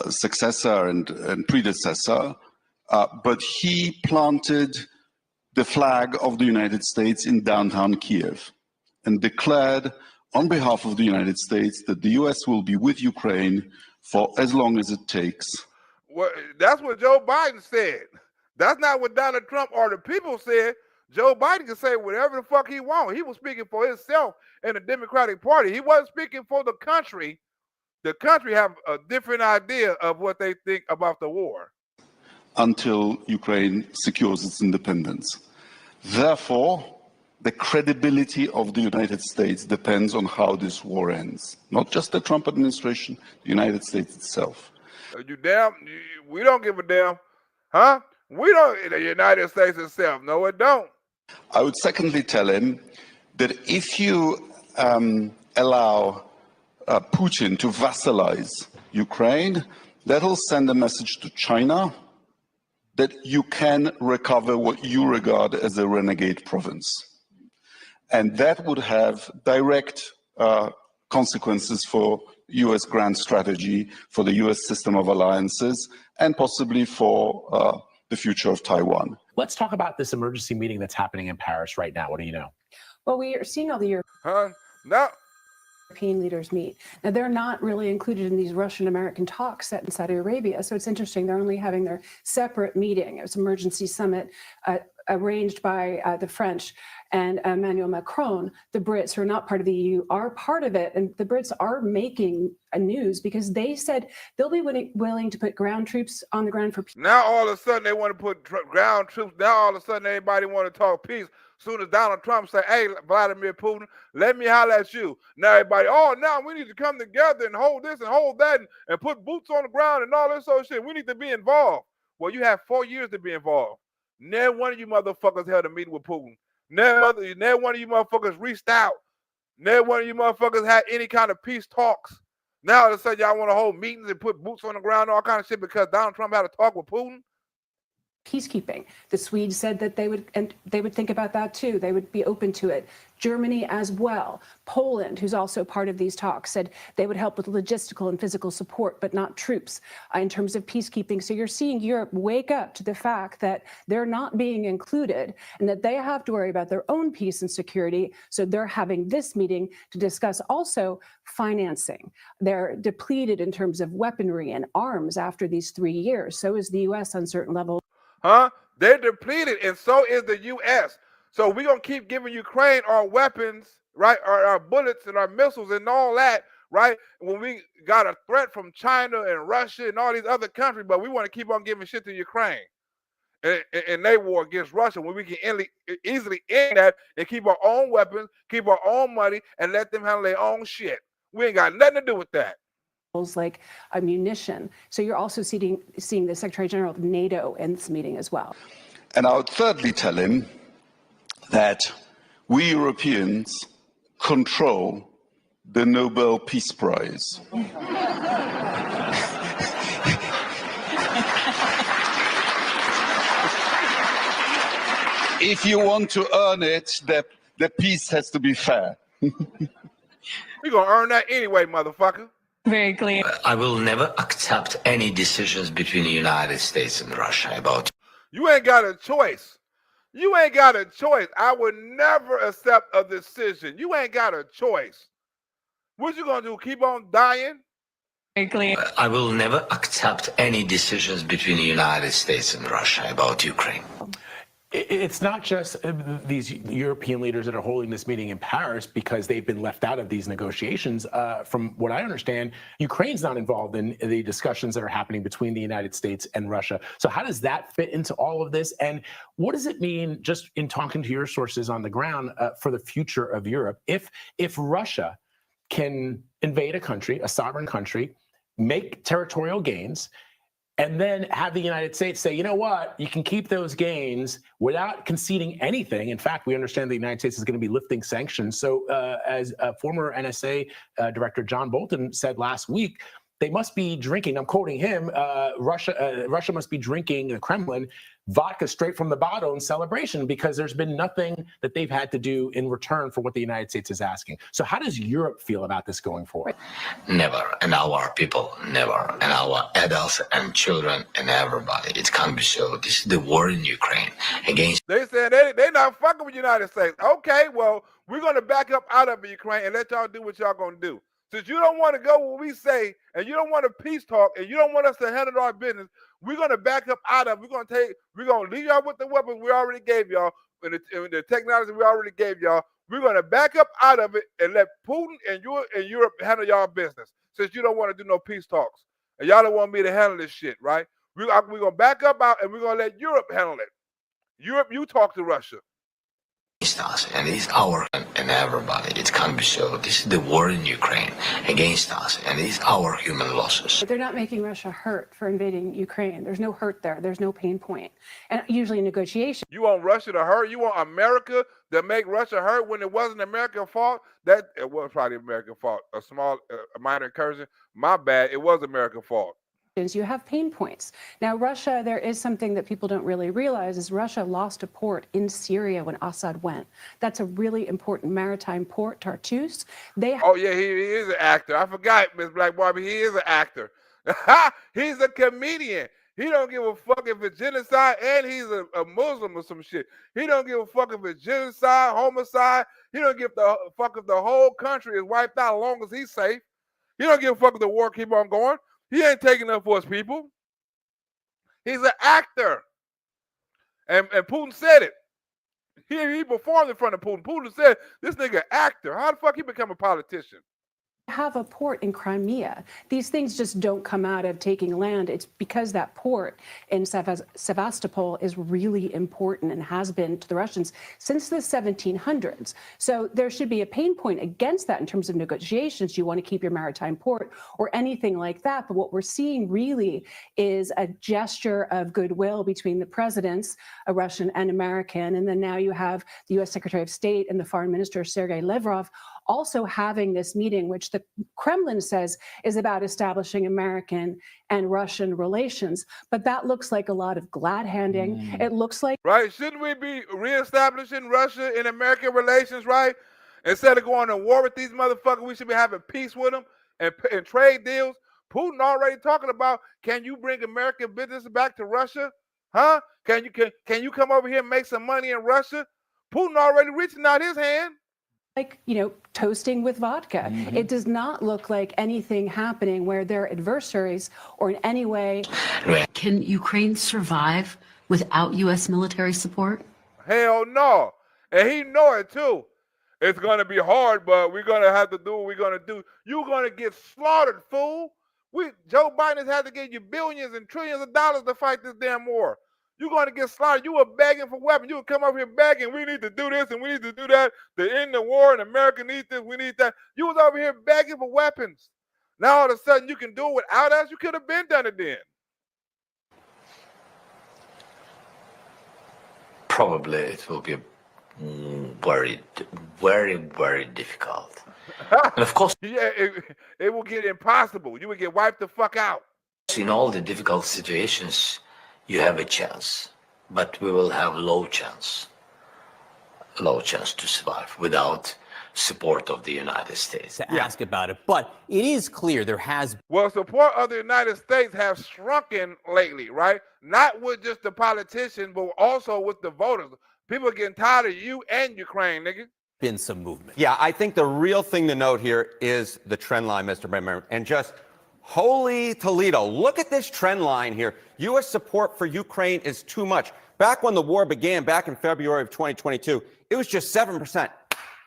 successor and predecessor, but he planted the flag of the United States in downtown Kiev and declared on behalf of the United States that the U.S. will be with Ukraine for as long as it takes. Well, that's what Joe Biden said. That's not what Donald Trump or the people said. Joe Biden can say whatever the fuck he wants. He was speaking for himself and the Democratic Party. He wasn't speaking for the country. The country have a different idea of what they think about the war. Until Ukraine secures its independence. Therefore, the credibility of the United States depends on how this war ends. Not just the Trump administration, the United States itself. You damn, we don't give a damn. Huh? We don't, the United States itself. No, it don't. I would secondly tell him that if you allow Putin to vassalize Ukraine, that'll send a message to China that you can recover what you regard as a renegade province. And that would have direct consequences for US grand strategy, for the US system of alliances, and possibly for the future of Taiwan. Let's talk about this emergency meeting that's happening in Paris right now. What do you know? Well, we are seeing all the No. European leaders meet. Now, they're not really included in these Russian-American talks set in Saudi Arabia. So it's interesting. They're only having their separate meeting. It was an emergency summit arranged by the French and Emmanuel Macron. The Brits, who are not part of the EU, are part of it. And the Brits are making a news because they said they'll be willing to put ground troops on the ground for peace. Now all of a sudden they want to put ground troops. Now all of a sudden everybody want to talk peace. Soon as Donald Trump say, hey, Vladimir Putin, let me holler at you. Now everybody, oh, now we need to come together and hold this and hold that and put boots on the ground and all this sort of shit. We need to be involved. Well, you have 4 years to be involved. Never one of you motherfuckers held a meeting with Putin. Never one of you motherfuckers reached out. Never one of you motherfuckers had any kind of peace talks. Now all of a sudden y'all want to hold meetings and put boots on the ground and all kind of shit because Donald Trump had a talk with Putin. Peacekeeping. The Swedes said that they would think about that too. They would be open to it. Germany as well. Poland, who's also part of these talks, said they would help with logistical and physical support, but not troops in terms of peacekeeping. So you're seeing Europe wake up to the fact that they're not being included and that they have to worry about their own peace and security. So they're having this meeting to discuss also financing. They're depleted in terms of weaponry and arms after these 3 years. So is the U.S. on certain levels. Huh? They're depleted, and so is the U.S. So we're going to keep giving Ukraine our weapons, right, our bullets and our missiles and all that, right, when we got a threat from China and Russia and all these other countries, but we want to keep on giving shit to Ukraine and they war against Russia when we can easily end that and keep our own weapons, keep our own money, and let them handle their own shit. We ain't got nothing to do with that. Like a munition. So you're also seeing the Secretary General of NATO in this meeting as well. And I would thirdly tell him that we Europeans control the Nobel Peace Prize. If you want to earn it, the peace has to be fair. We're going to earn that anyway, motherfucker. Very clear. I will never accept any decisions between the United States and Russia about. You ain't got a choice. You ain't got a choice. I would never accept a decision. You ain't got a choice. What you gonna do? Keep on dying? I will never accept any decisions between the United States and Russia about Ukraine. It's not just these European leaders that are holding this meeting in Paris because they've been left out of these negotiations. From what I understand, Ukraine's not involved in the discussions that are happening between the United States and Russia. So how does that fit into all of this? And what does it mean, just in talking to your sources on the ground, for the future of Europe? If Russia can invade a country, a sovereign country, make territorial gains, and then have the United States say, you know what, you can keep those gains without conceding anything. In fact, we understand the United States is going to be lifting sanctions. So as former NSA Director John Bolton said last week, they must be drinking, I'm quoting him, Russia must be drinking, the Kremlin, vodka straight from the bottle in celebration, because there's been nothing that they've had to do in return for what the United States is asking. So how does Europe feel about this going forward? Never, and our people, never, and our adults and children and everybody. It can't be so. This is the war in Ukraine against. They said they not fucking with the United States. Okay, well, we're going to back up out of Ukraine and let y'all do what y'all going to do. Since you don't want to go where we say, and you don't want a peace talk, and you don't want us to handle our business, we're going to back up out of it. We're going to leave y'all with the weapons we already gave y'all, and the technology we already gave y'all. We're going to back up out of it and let Putin and you and Europe handle y'all business, since you don't want to do no peace talks. And y'all don't want me to handle this shit, right? We're going to back up out, and we're going to let Europe handle it. Europe, you talk to Russia. Us, and it's our and everybody. It can't be so. This is the war in Ukraine against us, and it's our human losses. But they're not making Russia hurt for invading Ukraine. There's no hurt there. There's no pain point. And usually negotiation. You want Russia to hurt? You want America to make Russia hurt when it wasn't America's fault? That it was probably America's fault. A minor incursion. My bad. It was America's fault. You have pain points. Now, Russia, there is something that people don't really realize, is Russia lost a port in Syria when Assad went. That's a really important maritime port, Tartus. Oh, yeah, he is an actor. I forgot, Miss Black Barbie. He is an actor. He's a comedian. He don't give a fuck if it's genocide, and he's a Muslim or some shit. He don't give a fuck if it's genocide, homicide. He don't give a fuck if the whole country is wiped out as long as he's safe. He don't give a fuck if the war keep on going. He ain't taking up for his people. He's an actor. And Putin said it. He performed in front of Putin. Putin said, this nigga actor. How the fuck he become a politician? Have a port in Crimea. These things just don't come out of taking land. It's because that port in Sevastopol is really important and has been to the Russians since the 1700s. So there should be a pain point against that in terms of negotiations. You want to keep your maritime port or anything like that. But what we're seeing really is a gesture of goodwill between the presidents, a Russian and American. And then now you have the U.S. Secretary of State and the Foreign Minister, Sergei Lavrov, also having this meeting, which the Kremlin says is about establishing American and Russian relations. But that looks like a lot of glad handing. It looks like... Right? Shouldn't we be reestablishing Russia and American relations, right? Instead of going to war with these motherfuckers, we should be having peace with them and trade deals. Putin already talking about, can you bring American business back to Russia? Huh? Can you come over here and make some money in Russia? Putin already reaching out his hand. Like, toasting with vodka. It does not look like anything happening where they're adversaries or in any way. Can Ukraine survive without U.S. military support? Hell no. And he know it too. It's going to be hard, but we're going to have to do what we're going to do. You're going to get slaughtered, fool. Joe Biden has had to give you billions and trillions of dollars to fight this damn war. You're going to get slaughtered. You were begging for weapons. You would come over here begging, we need to do this and we need to do that to end the war, and America needs this, we need that. You was over here begging for weapons. Now all of a sudden you can do it without us. You could have been done it then. Probably it will be very, very, very difficult. And of course, yeah, it will get impossible. You would get wiped the fuck out. In all the difficult situations, you have a chance, but we will have low chance to survive without support of the United States. To ask about it, but it is clear there has. Well, support of the United States has shrunken lately, right? Not with just the politicians, but also with the voters. People are getting tired of you and Ukraine, nigga. Been some movement. Yeah, I think the real thing to note here is the trend line, Mr. Mayor, and just Holy Toledo. Look at this trend line here. U.S. support for Ukraine is too much. Back when the war began, back in February of 2022, it was just 7%.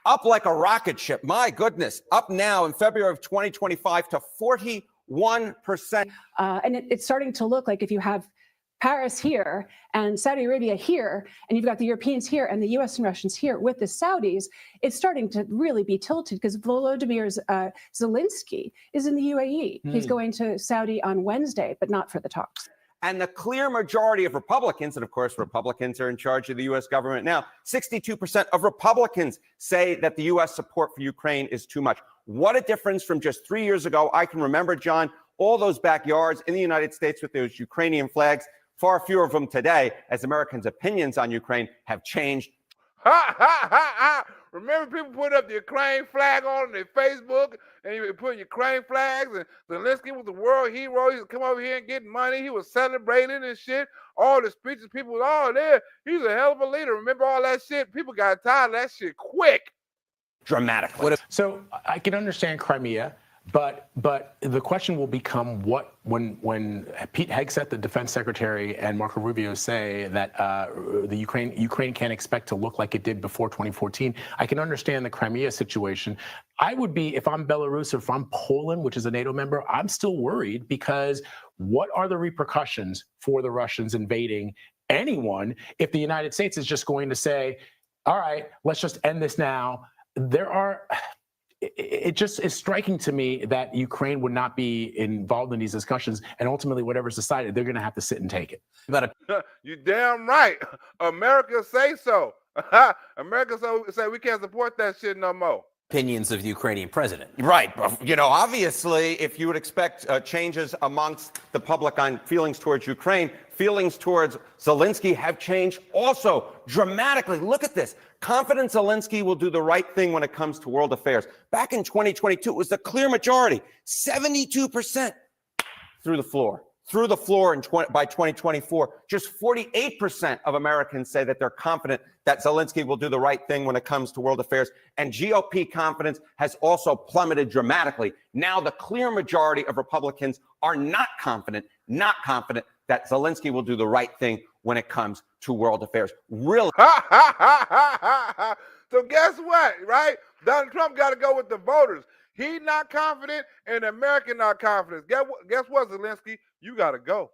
Up like a rocket ship. My goodness. Up now in February of 2025 to 41%. And it's starting to look like if you have Paris here and Saudi Arabia here, and you've got the Europeans here and the US and Russians here with the Saudis, it's starting to really be tilted because Volodymyr Zelensky is in the UAE. He's going to Saudi on Wednesday, but not for the talks. And the clear majority of Republicans, and of course, Republicans are in charge of the U.S. government now, 62% of Republicans say that the U.S. support for Ukraine is too much. What a difference from just 3 years ago. I can remember, John, all those backyards in the United States with those Ukrainian flags. Far fewer of them today, as Americans' opinions on Ukraine have changed. Ha, ha, ha, ha. Remember people put up the Ukraine flag on their Facebook, and you put Ukraine flags, and Zelensky was the world hero. He would come over here and get money. He was celebrating and shit. All the speeches, people was all there. He's a hell of a leader. Remember all that shit? People got tired of that shit quick. Dramatically. So I can understand Crimea, but the question will become what when Pete Hegseth, the defense secretary, and Marco Rubio say that the Ukraine can't expect to look like it did before 2014. I can understand the Crimea situation. I would be, if I'm Belarus or if I'm Poland, which is a NATO member, I'm still worried because what are the repercussions for the Russians invading anyone if the United States is just going to say, all right, let's just end this now? It just is striking to me that Ukraine would not be involved in these discussions, and ultimately, whatever's decided, they're going to have to sit and take it. You damn right. America say so. America say we can't support that shit no more. Opinions of the Ukrainian president. Right. You know, obviously, if you would expect changes amongst the public on feelings towards Ukraine, feelings towards Zelensky have changed also dramatically. Look at this. Confident Zelensky will do the right thing when it comes to world affairs. Back in 2022, it was the clear majority, 72% through the floor. Through the floor by 2024, just 48% of Americans say that they're confident that Zelensky will do the right thing when it comes to world affairs. And GOP confidence has also plummeted dramatically. Now the clear majority of Republicans are not confident that Zelensky will do the right thing when it comes to world affairs. Really? So guess what, right? Donald Trump got to go with the voters. He's not confident, and America not confident. Guess what, Zelensky? You got to go.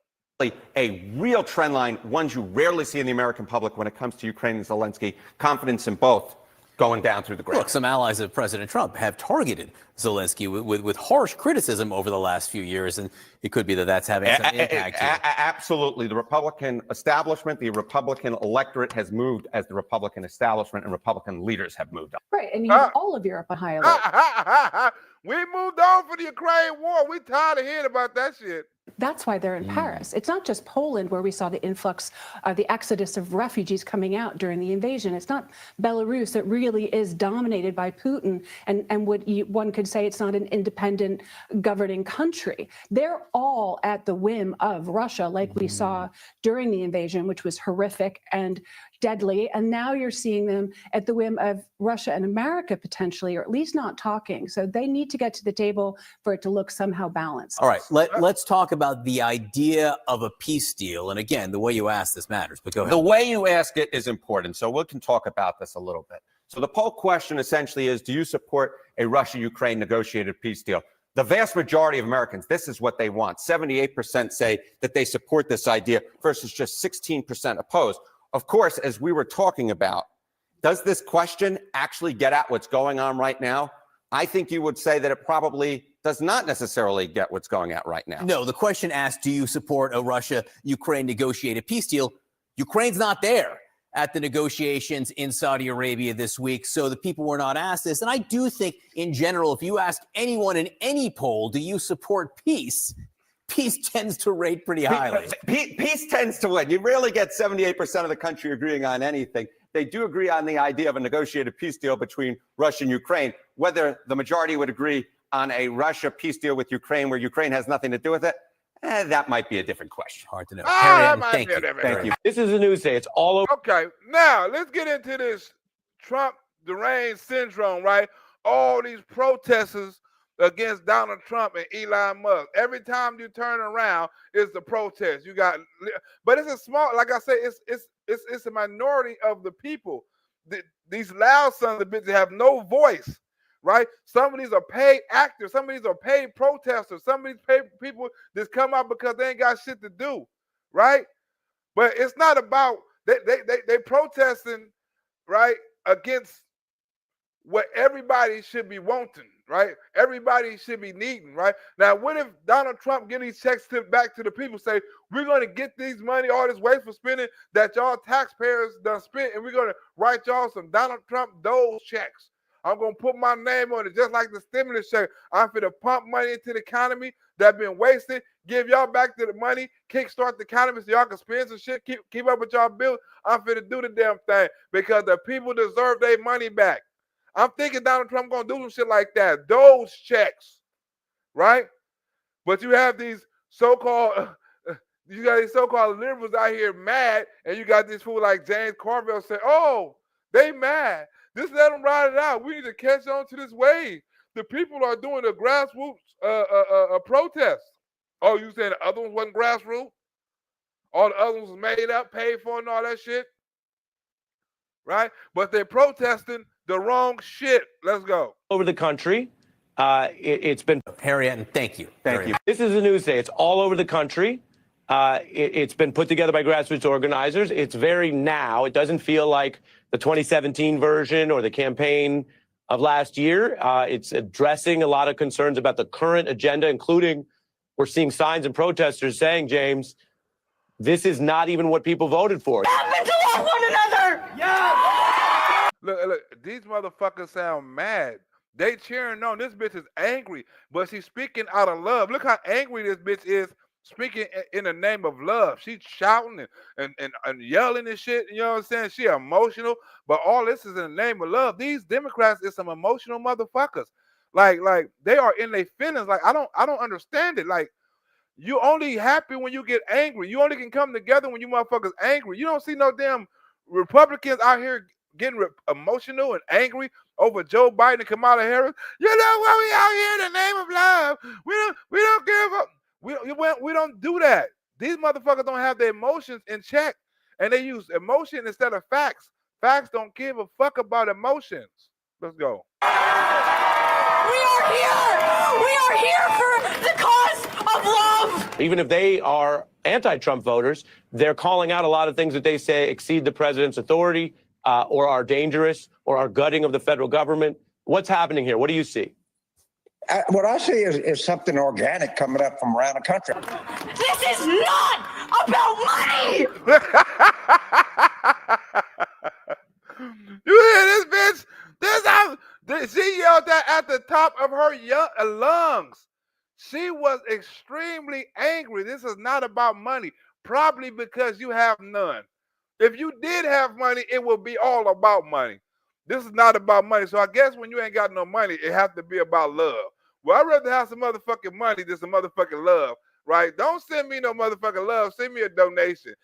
A real trend line, ones you rarely see in the American public when it comes to Ukraine and Zelensky. Confidence in both going down through the ground. Look, some allies of President Trump have targeted Zelensky with harsh criticism over the last few years, and it could be that that's having some impact here. Absolutely. The Republican establishment, the Republican electorate has moved as the Republican establishment and Republican leaders have moved on. Right, and you have all of Europe on high alert. We moved on for the Ukraine war. We tired of hearing about that shit. That's why they're in Paris. It's not just Poland where we saw the influx, the exodus of refugees coming out during the invasion. It's not Belarus that really is dominated by Putin, and one could say it's not an independent governing country. They're all at the whim of Russia, like we saw during the invasion, which was horrific and deadly. And now you're seeing them at the whim of Russia and America potentially, or at least not talking. So they need to get to the table for it to look somehow balanced. All right, let's talk about the idea of a peace deal. And again, the way you ask this matters, but go ahead. The way you ask it is important. So we can talk about this a little bit. So the poll question essentially is, do you support a Russia-Ukraine negotiated peace deal? The vast majority of Americans, this is what they want. 78% say that they support this idea versus just 16% opposed. Of course, as we were talking about, does this question actually get at what's going on right now? I think you would say that it probably does not necessarily get what's going on right now. No, the question asked, do you support a Russia-Ukraine negotiated peace deal? Ukraine's not there at the negotiations in Saudi Arabia this week, so the people were not asked this. And I do think, in general, if you ask anyone in any poll, do you support peace? Peace tends to rate pretty highly. Peace tends to win. You rarely get 78% of the country agreeing on anything. They do agree on the idea of a negotiated peace deal between Russia and Ukraine. Whether the majority would agree on a Russia peace deal with Ukraine where Ukraine has nothing to do with it, that might be a different question. Hard to know. Thank you. This is a news day. It's all over. Okay, now let's get into this Trump deranged syndrome, right? All these protesters against Donald Trump and Elon Musk. Every time you turn around, it's the protest. You got, but it's a small, like I say, it's a minority of the people. These loud sons of bitches have no voice, right? Some of these are paid actors. Some of these are paid protesters. Some of these paid people just come out because they ain't got shit to do, right? But it's not about they protesting, right, against what everybody should be wanting, right? Everybody should be needing, right? Now, what if Donald Trump get these checks back to the people, say, we're going to get these money, all this wasteful spending that y'all taxpayers done spent, and we're going to write y'all some Donald Trump Dole's checks. I'm going to put my name on it, just like the stimulus check. I'm going to pump money into the economy that been wasted, give y'all back to the money, kickstart the economy so y'all can spend some shit, keep up with y'all bills. I'm going to do the damn thing because the people deserve their money back. I'm thinking Donald Trump gonna do some shit like that. Those checks, right? But you have these so-called, you got these so-called liberals out here mad, and you got this fool like James Carville say, "Oh, they mad. Just let them ride it out. We need to catch on to this wave. The people are doing a grassroots protest." Oh, you saying the other ones wasn't grassroots? All the other ones was made up, paid for, and all that shit, right? But they're protesting the wrong shit. Let's go. Over the country. It's been Harriet, thank you. Thank you. This is a news day. It's all over the country. It's been put together by grassroots organizers. It's very now. It doesn't feel like the 2017 version or the campaign of last year. It's addressing a lot of concerns about the current agenda, including we're seeing signs and protesters saying, James, this is not even what people voted for. Happen to love one another! Yeah! Look, these motherfuckers sound mad. They cheering on. This bitch is angry, but she's speaking out of love. Look how angry this bitch is, speaking in the name of love. She's shouting and yelling and shit. You know what I'm saying? She emotional, but all this is in the name of love. These Democrats is some emotional motherfuckers. Like they are in their feelings. Like I don't understand it. Like you only happy when you get angry. You only can come together when you motherfuckers angry. You don't see no damn Republicans out here getting emotional and angry over Joe Biden and Kamala Harris. You know what? We out here in the name of love. We don't give up. We don't do that. These motherfuckers don't have their emotions in check, and they use emotion instead of facts. Facts don't give a fuck about emotions. Let's go. We are here. We are here for the cause of love. Even if they are anti-Trump voters, they're calling out a lot of things that they say exceed the president's authority, or are dangerous, or are gutting of the federal government. What's happening here? What do you see? What I see is something organic coming up from around the country. This is not about money. You hear this bitch? She yelled that at the top of her lungs. She was extremely angry. This is not about money, probably because you have none. If you did have money, it would be all about money. This is not about money. So I guess when you ain't got no money, it has to be about love. Well, I'd rather have some motherfucking money than some motherfucking love, right? Don't send me no motherfucking love. Send me a donation.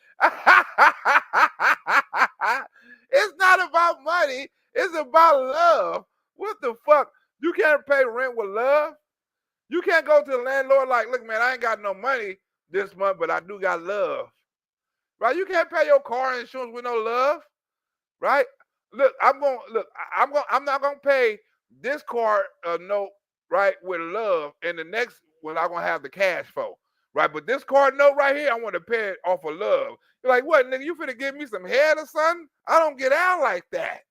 It's not about money. It's about love. What the fuck? You can't pay rent with love? You can't go to the landlord like, look, man, I ain't got no money this month, but I do got love. Right? You can't pay your car insurance with no love. Right? Look, I'm not gonna pay this car note, right, with love, and the next one I'm gonna have the cash for. Right? But this car note right here, I want to pay it off of love. You're like, what, nigga, you finna give me some head or something? I don't get out like that.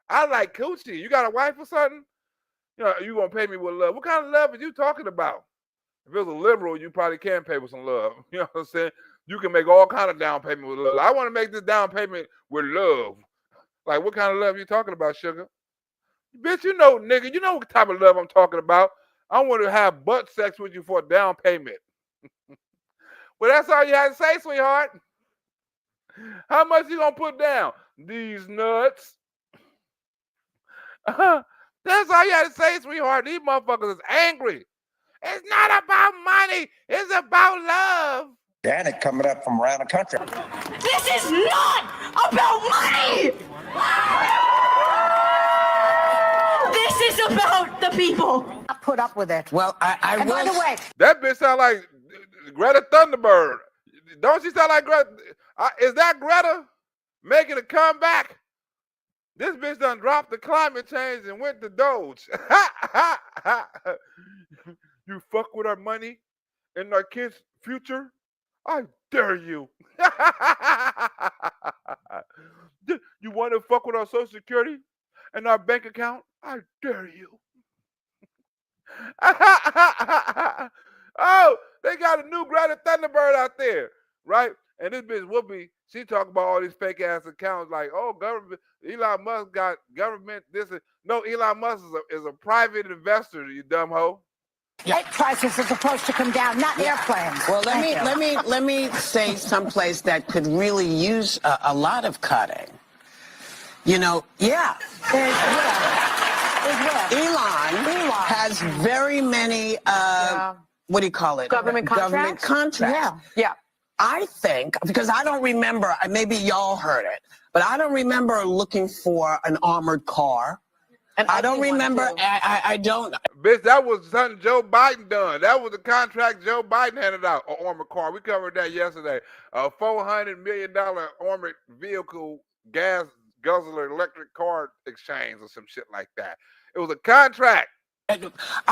I like coochie. You got a wife or something? You know, you gonna pay me with love. What kind of love are you talking about? If it was a liberal, you probably can pay with some love. You know what I'm saying? You can make all kind of down payment with love. I want to make this down payment with love. Like, what kind of love you talking about, sugar? Bitch, you know, nigga, you know what type of love I'm talking about. I want to have butt sex with you for a down payment. Well, that's all you had to say, sweetheart. How much you gonna put down? These nuts. That's all you had to say, sweetheart. These motherfuckers is angry. It's not about money. It's about love. Organic coming up from around the country. This is not about money. This is about the people. put up with it. Well, I And by will. the way, That bitch sound like Greta Thunderbird. Don't she sound like Greta? Is that Greta making a comeback? This bitch done dropped the climate change and went to Doge. You fuck with our money and our kids' future? I dare you. You want to fuck with our Social Security and our bank account? I dare you. Oh, they got a new Greta Thunderbird out there, right? And this bitch Whoopi, she talk about all these fake ass accounts like, oh, government, Elon Musk got government. No, Elon Musk is a private investor. You dumb hoe. egg prices are supposed to come down, not airplanes. Well, Thank you. let me say someplace that could really use a lot of cutting. You know, yeah. Elon has very many, what do you call it? Government contracts? Yeah. I think, because I don't remember, maybe y'all heard it, but I don't remember looking for an armored car. And I don't remember, I don't. Bitch, that was something Joe Biden done. That was the contract Joe Biden handed out, an armored car. We covered that yesterday. A $400 million armored vehicle gas guzzler electric car exchange or some shit like that. It was a contract. I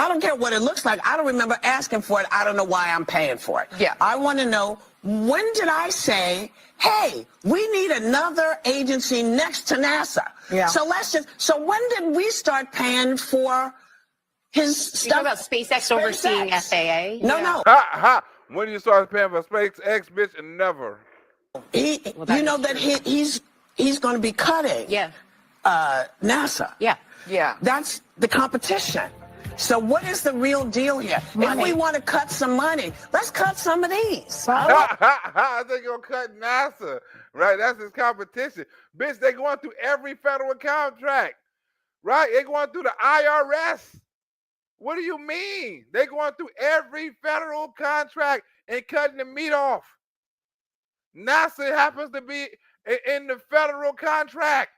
don't care what it looks like. I don't remember asking for it. I don't know why I'm paying for it. Yeah. I want to know, when did I say, hey, we need another agency next to NASA? Yeah. So when did we start paying for his stuff? You talking about SpaceX overseeing FAA? No. When you start paying for SpaceX, bitch, and never. You know that he's going to be cutting NASA. Yeah. That's the competition. So what is the real deal here? Money. If we want to cut some money, let's cut some of these. I think you're gonna cut NASA, right? That's his competition. Bitch, they going through every federal contract, right? They going through the IRS. What do you mean? They going through every federal contract and cutting the meat off. NASA happens to be in the federal contract.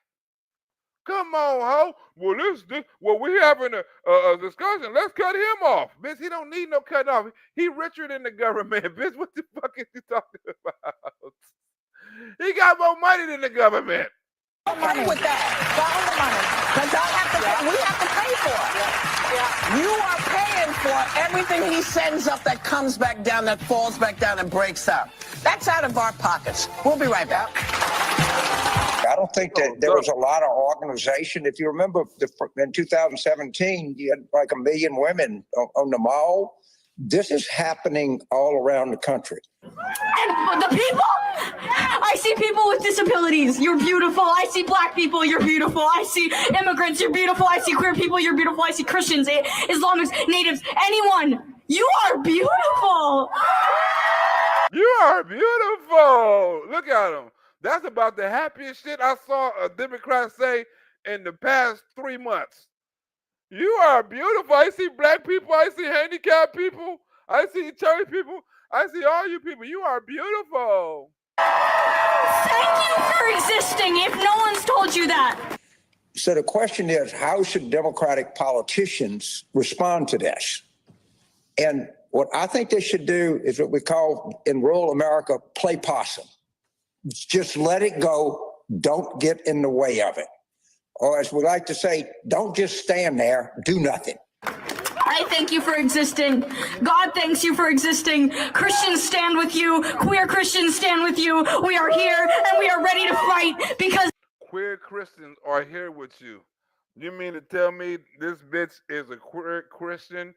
Come on, ho. Well, we having a discussion. Let's cut him off. Bitch, he don't need no cutting off. He richer than the government. Bitch, what the fuck is you talking about? He got more money than the government. Money with that. Follow the money. Because we have to pay for it. You are paying for everything he sends up that comes back down, that falls back down and breaks up. That's out of our pockets. We'll be right back. I don't think that there was a lot of organization. If you remember, in 2017, you had like 1 million women on the mall. This is happening all around the country. And the people? I see people with disabilities. You're beautiful. I see black people. You're beautiful. I see immigrants. You're beautiful. I see queer people. You're beautiful. I see Christians, Islamics, natives, anyone. You are beautiful. You are beautiful. Look at them. That's about the happiest shit I saw a Democrat say in the past 3 months. You are beautiful. I see black people. I see handicapped people. I see church people. I see all you people. You are beautiful. Thank you for existing if no one's told you that. So the question is, how should Democratic politicians respond to this? And what I think they should do is what we call in rural America, play possum. Just let it go. Don't get in the way of it. Or as we like to say, don't just stand there, do nothing. I thank you for existing. God thanks you for existing. Christians stand with you. Queer Christians stand with you. We are here and we are ready to fight because Queer Christians are here with you. You mean to tell me this bitch is a queer Christian?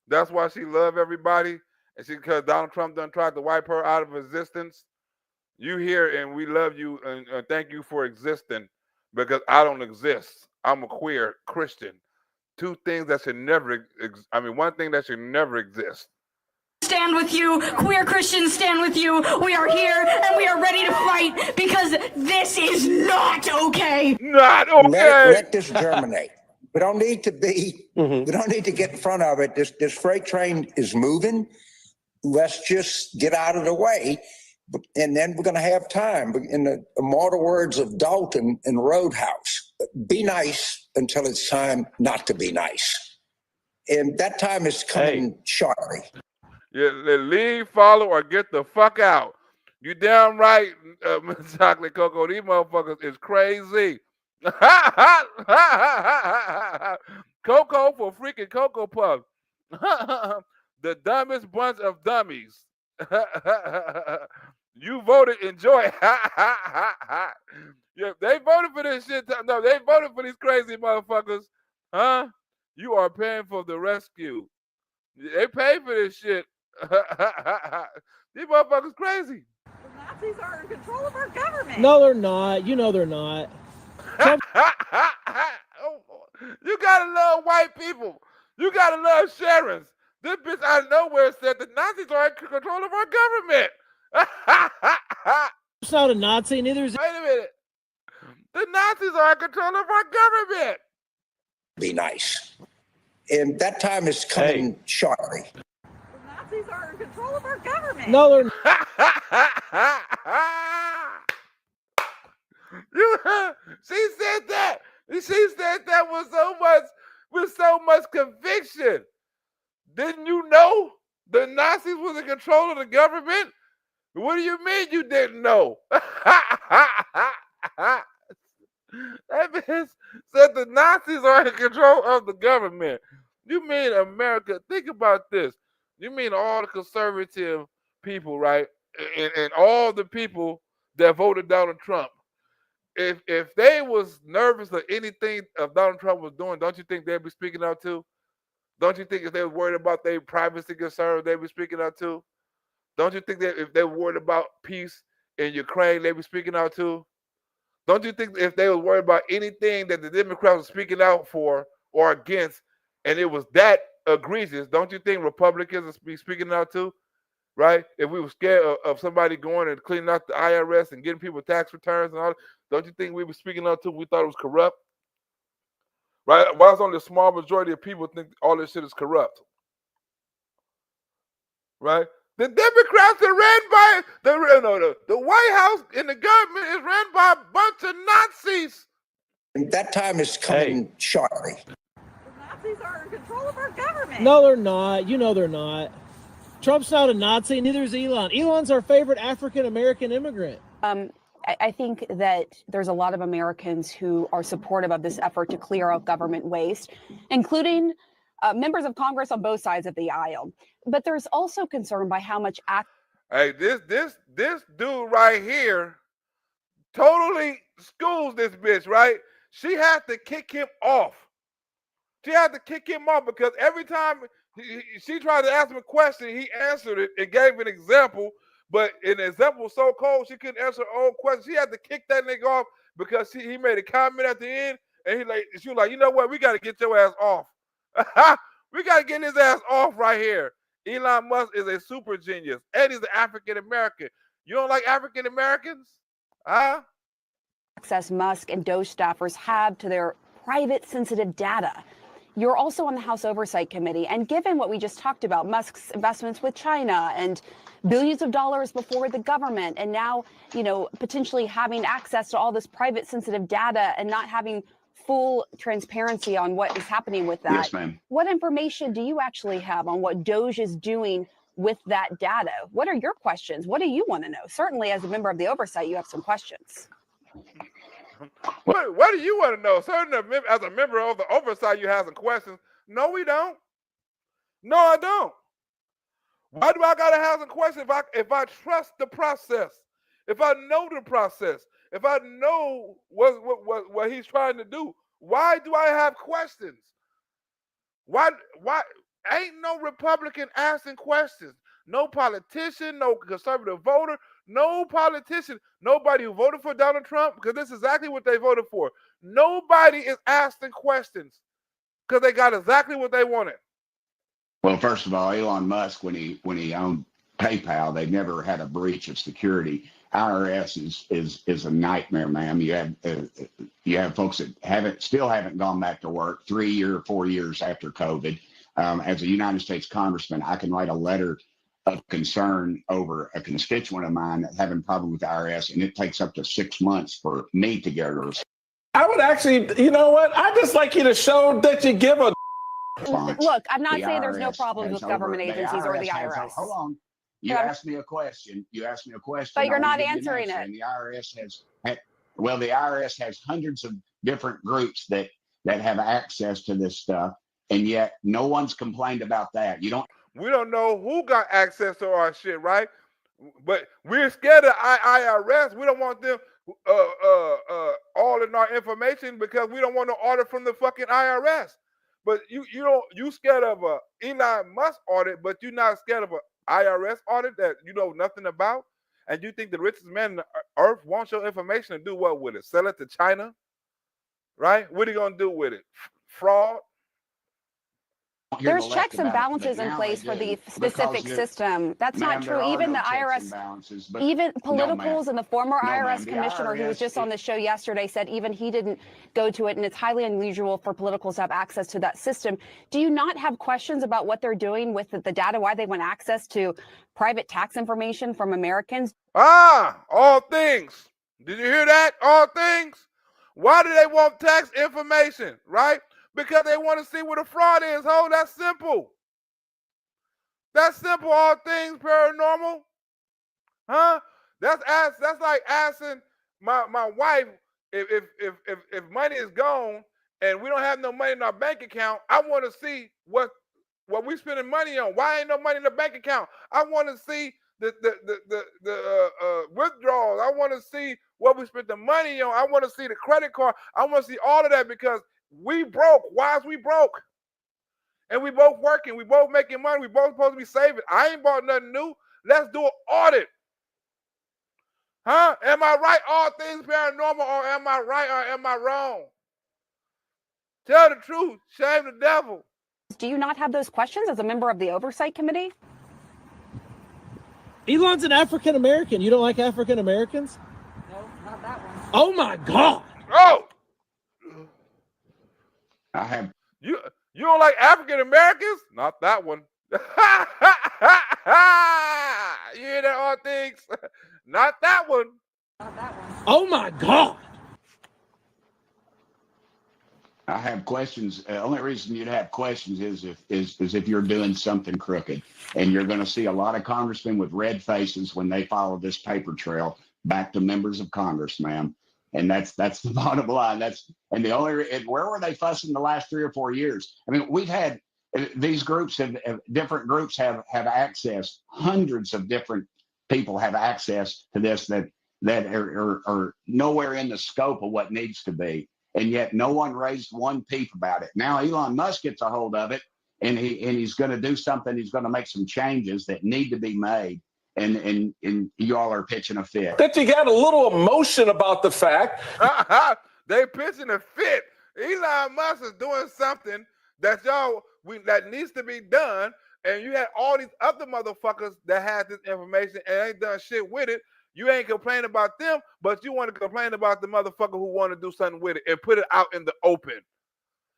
That's why she love everybody? And because Donald Trump done tried to wipe her out of existence? You here and we love you and thank you for existing because I don't exist. I'm a queer Christian. Two things that should never, one thing that should never exist. stand with you. Queer Christians stand with you. We are here and we are ready to fight because this is not okay. Not okay. Let this germinate. We don't need to be, we don't need to get in front of it. This freight train is moving. Let's just get out of the way. And then we're going to have time. In the immortal words of Dalton in Roadhouse, be nice until it's time not to be nice. And that time is coming shortly. Yeah, leave, follow, or get the fuck out. You damn right, Chocolate Cocoa. These motherfuckers is crazy. Cocoa for freaking Cocoa Puff. The dumbest bunch of dummies. You voted, enjoy. Yeah, they voted for this shit. No, they voted for these crazy motherfuckers. Huh? You are paying for the rescue. They pay for this shit. These motherfuckers crazy. The Nazis are in control of our government. No, they're not. You know they're not. You gotta love white people. You gotta love Sharons. This bitch out of nowhere said the Nazis are in control of our government. It's not a Nazi, neither is. Wait a minute. The Nazis are in control of our government. Be nice. And that time is coming shortly. The Nazis are in control of our government. No, they're She said that. She said that with so much conviction. Didn't you know the Nazis was in control of the government? What do you mean you didn't know? That bitch said the Nazis are in control of the government. You mean America? Think about this. You mean all the conservative people, right? And all the people that voted Donald Trump. If they was nervous of anything of Donald Trump was doing, don't you think they'd be speaking out too? Don't you think if they were worried about their privacy concerns, they'd be speaking out too? Don't you think that if they were worried about peace in Ukraine, they'd be speaking out too? Don't you think if they were worried about anything that the Democrats were speaking out for or against, and it was that egregious, don't you think Republicans would be speaking out too? Right? If we were scared of somebody going and cleaning out the IRS and getting people tax returns and all, don't you think we were speaking out too? We thought it was corrupt. Right? Why is only a small majority of people think all this shit is corrupt? Right? The Democrats are ran by the White House and the government is ran by a bunch of Nazis. And that time is coming shortly. The Nazis are in control of our government. No, they're not. You know they're not. Trump's not a Nazi, neither is Elon. Elon's our favorite African-American immigrant. I think that there's a lot of Americans who are supportive of this effort to clear out government waste, including members of Congress on both sides of the aisle. But there's also concern by how much Hey, this dude right here totally schools this bitch, right? She had to kick him off. She had to kick him off because every time she tried to ask him a question, he answered it and gave an example. But an example was so cold, she couldn't answer her own question. She had to kick that nigga off because he made a comment at the end, and she was like, you know what? We got to get your ass off. We got to get his ass off right here. Elon Musk is a super genius, and he's an African American. You don't like African Americans? Huh? access Musk and Doge staffers have to their private sensitive data. You're also on the House Oversight Committee, and given what we just talked about, Musk's investments with China and billions of dollars before the government, and now, potentially having access to all this private sensitive data and not having full transparency on what is happening with that. Yes, ma'am. What information do you actually have on what Doge is doing with that data? What are your questions? What do you want to know? Certainly, as a member of the oversight, you have some questions. What do you want to know? Certainly, as a member of the oversight, you have some questions. No, we don't. No, I don't. Why do I gotta have some questions if I trust the process? If I know the process, if I know what he's trying to do, why do I have questions? Why ain't no Republican asking questions? No politician, no conservative voter, no politician, nobody who voted for Donald Trump, because this is exactly what they voted for. Nobody is asking questions because they got exactly what they wanted. Well, first of all, Elon Musk, when he owned PayPal, they never had a breach of security. IRS is a nightmare, ma'am. You have folks that still haven't gone back to work 3 or 4 years after COVID. As a United States congressman, I can write a letter of concern over a constituent of mine having a problem with the IRS, and it takes up to 6 months for me to get a response. I would actually, you know what? I just like you to show that you give a Look, I'm not The saying there's no IRS problems has with government over- the agencies or the has- IRS. hold on. You But asked me a question. But you're I wanna not give you an answering answer. it. And the IRS the IRS has hundreds of different groups that have access to this stuff, and yet no one's complained about that. We don't know who got access to our shit, right? But we're scared of IRS. We don't want them auditing our information because we don't want to audit from the fucking IRS. But you scared of a Elon Musk audit, but you're not scared of a IRS audit that you know nothing about, and you think the richest man in the earth wants your information to do what with it? Sell it to China, right? What are you gonna do with it? Fraud? There's checks and balances in place for the specific system. That's not true. Even the IRS, even politicals and the former IRS commissioner who was just on the show yesterday said even he didn't go to it, and it's highly unusual for politicals to have access to that system. Do you not have questions about what they're doing with the data, why they want access to private tax information from Americans? All things. Did you hear that? All things. Why do they want tax information, right? Because they want to see what a fraud is. Oh, that's simple. That's simple. All things paranormal. Huh? That's like asking my wife if money is gone and we don't have no money in our bank account. I want to see what we spending money on. Why ain't no money in the bank account? I want to see the withdrawals. I want to see what we spent the money on. I want to see the credit card. I want to see all of that because we broke. Why is we broke? And we both working. We both making money. We both supposed to be saving. I ain't bought nothing new. Let's do an audit. Huh? Am I right? All things paranormal, or am I right or am I wrong? Tell the truth. Shame the devil. Do you not have those questions as a member of the oversight committee? Elon's an African American. You don't like African Americans? No, not that one. Oh my God. Oh! I have. You don't like African Americans? Not that one. You hear that, all things? Not that one. Not that one. Oh my God. I have questions. The only reason you'd have questions is if you're doing something crooked, and you're going to see a lot of congressmen with red faces when they follow this paper trail back to members of Congress, ma'am. And that's the bottom line. Where were they fussing the last 3 or 4 years? I mean, we've had these groups different groups have access. Hundreds of different people have access to this that are nowhere in the scope of what needs to be. And yet no one raised one peep about it. Now Elon Musk gets a hold of it, and he's going to do something. He's going to make some changes that need to be made. And y'all are pitching a fit. That you got a little emotion about the fact. They pitching a fit. Elon Musk is doing something that that needs to be done, and you had all these other motherfuckers that had this information and ain't done shit with it. You ain't complaining about them, but you want to complain about the motherfucker who want to do something with it and put it out in the open.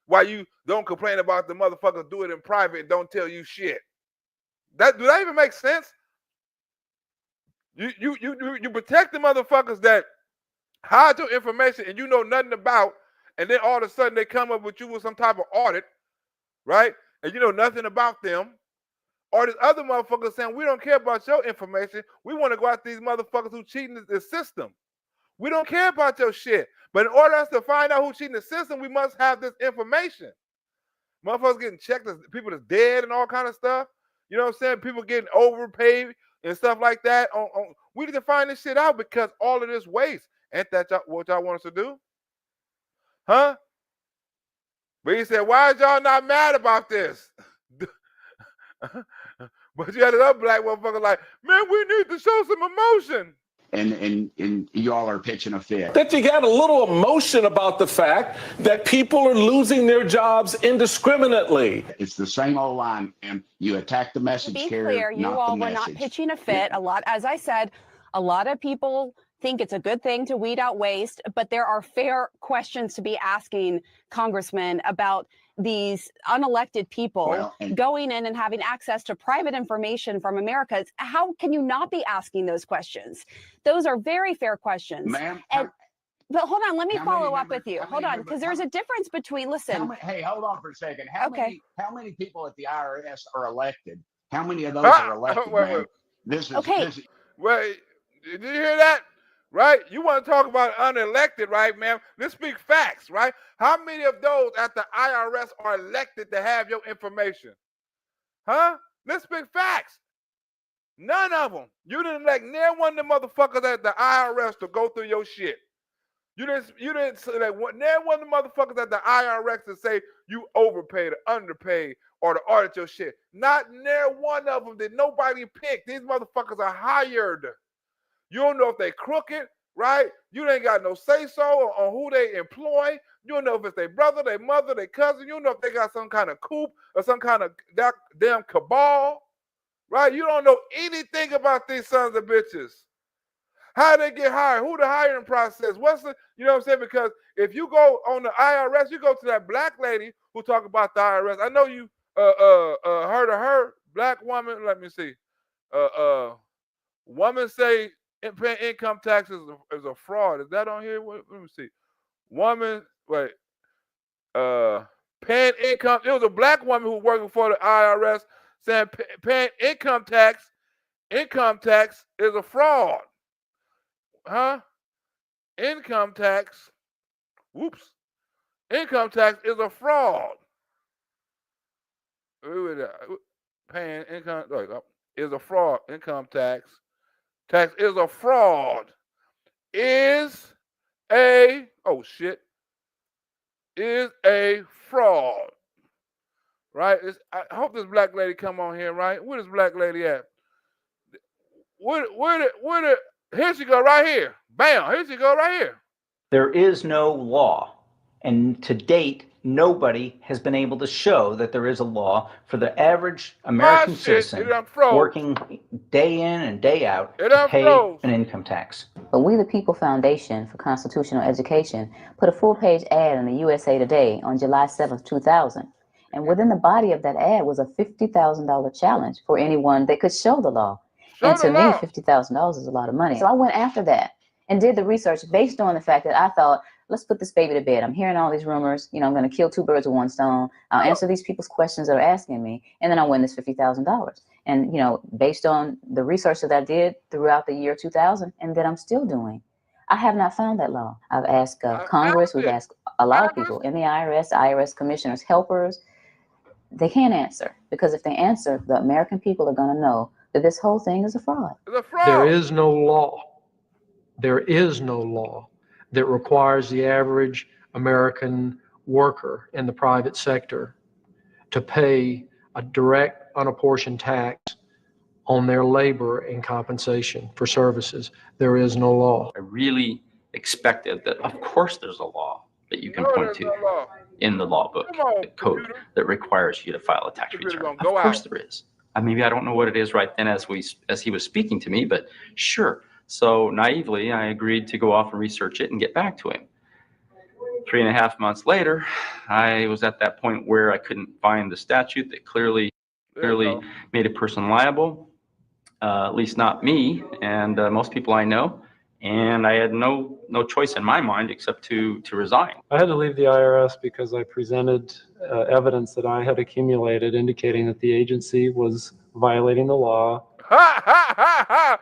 While you don't complain about the motherfuckers do it in private and don't tell you shit. Do that even make sense? You protect the motherfuckers that hide your information and you know nothing about, and then all of a sudden they come up with you with some type of audit, right? And you know nothing about them. Or this other motherfucker saying, we don't care about your information. We want to go after these motherfuckers who cheating the system. We don't care about your shit. But in order for us to find out who's cheating the system, we must have this information. Motherfuckers getting checked as people that's dead and all kind of stuff. You know what I'm saying? People getting overpaid and stuff like that. We need to find this shit out because all of this waste. Ain't that what y'all want us to do? Huh? But he said, why is y'all not mad about this? But you had another black motherfucker like, man, we need to show some emotion. And y'all are pitching a fit. That you got a little emotion about the fact that people are losing their jobs indiscriminately. It's the same old line, and you attack the message To be carrier, clear, you all were not message. pitching a fit. As I said, a lot of people think it's a good thing to weed out waste, but there are fair questions to be asking congressmen about these unelected people going in and having access to private information from America. How can you not be asking those questions? Those are very fair questions. Ma'am, But hold on, let me How many follow up members- with you. how Hold many on, because there's a difference between, listen. Hey, hold on for a second. How Okay. many people at the IRS are elected? How many of those are elected, man? This is Okay. this. Wait, did you hear that? Right? You want to talk about unelected, right, ma'am? Let's speak facts, right? How many of those at the IRS are elected to have your information? Huh? Let's speak facts. None of them. You didn't elect near one of the motherfuckers at the IRS to go through your shit. You didn't select near one of the motherfuckers at the IRS to say you overpaid or underpaid or to audit your shit. Not near one of them did nobody pick. These motherfuckers are hired. You don't know if they crooked, right? You ain't got no say-so on who they employ. You don't know if it's their brother, their mother, their cousin. You don't know if they got some kind of coup or some kind of damn cabal, right? You don't know anything about these sons of bitches. How they get hired? Who the hiring process? What's the, you know what I'm saying? Because if you go on the IRS, you go to that black lady who talk about the IRS. I know you heard of her, black woman. Let me see. Woman say paying income taxes is a fraud. Is that on here? Let me see. Woman, wait. Paying income. It was a black woman who was working for the IRS saying paying income tax is a fraud. Huh? Income tax. Whoops. Income tax is a fraud. Paying income is a fraud. Income tax is a fraud. Is a fraud. Right? I hope this black lady come on here, right? Where this black lady at? Here she go right here. Bam, here she go right here. There is no law, and to date, nobody has been able to show that there is a law for the average American citizen working day in and day out to pay an income tax. But We the People Foundation for Constitutional Education put a full-page ad in the USA Today on July 7th, 2000. And within the body of that ad was a $50,000 challenge for anyone that could show the law. And to me, $50,000 is a lot of money. So I went after that and did the research based on the fact that I thought, let's put this baby to bed. I'm hearing all these rumors. You know, I'm going to kill two birds with one stone. I'll answer these people's questions that are asking me, and then I'll win this $50,000. And, you know, based on the research that I did throughout the year 2000 and that I'm still doing, I have not found that law. I've asked Congress, we've asked a lot of people in the IRS commissioners, helpers. They can't answer, because if they answer, the American people are going to know that this whole thing is a fraud. There is no law. There is no law that requires the average American worker in the private sector to pay a direct, unapportioned tax on their labor and compensation for services. There is no law. I really expected that, of course, there's a law that you can point to in the law book, the code that requires you to file a tax return. Of course there is. Maybe I don't know what it is right then as he was speaking to me, but sure. So naively, I agreed to go off and research it and get back to him. 3.5 months later, I was at that point where I couldn't find the statute that clearly made a person liable, at least not me and most people I know. And I had no choice in my mind except to resign. I had to leave the IRS because I presented evidence that I had accumulated indicating that the agency was violating the law. Ha ha ha ha!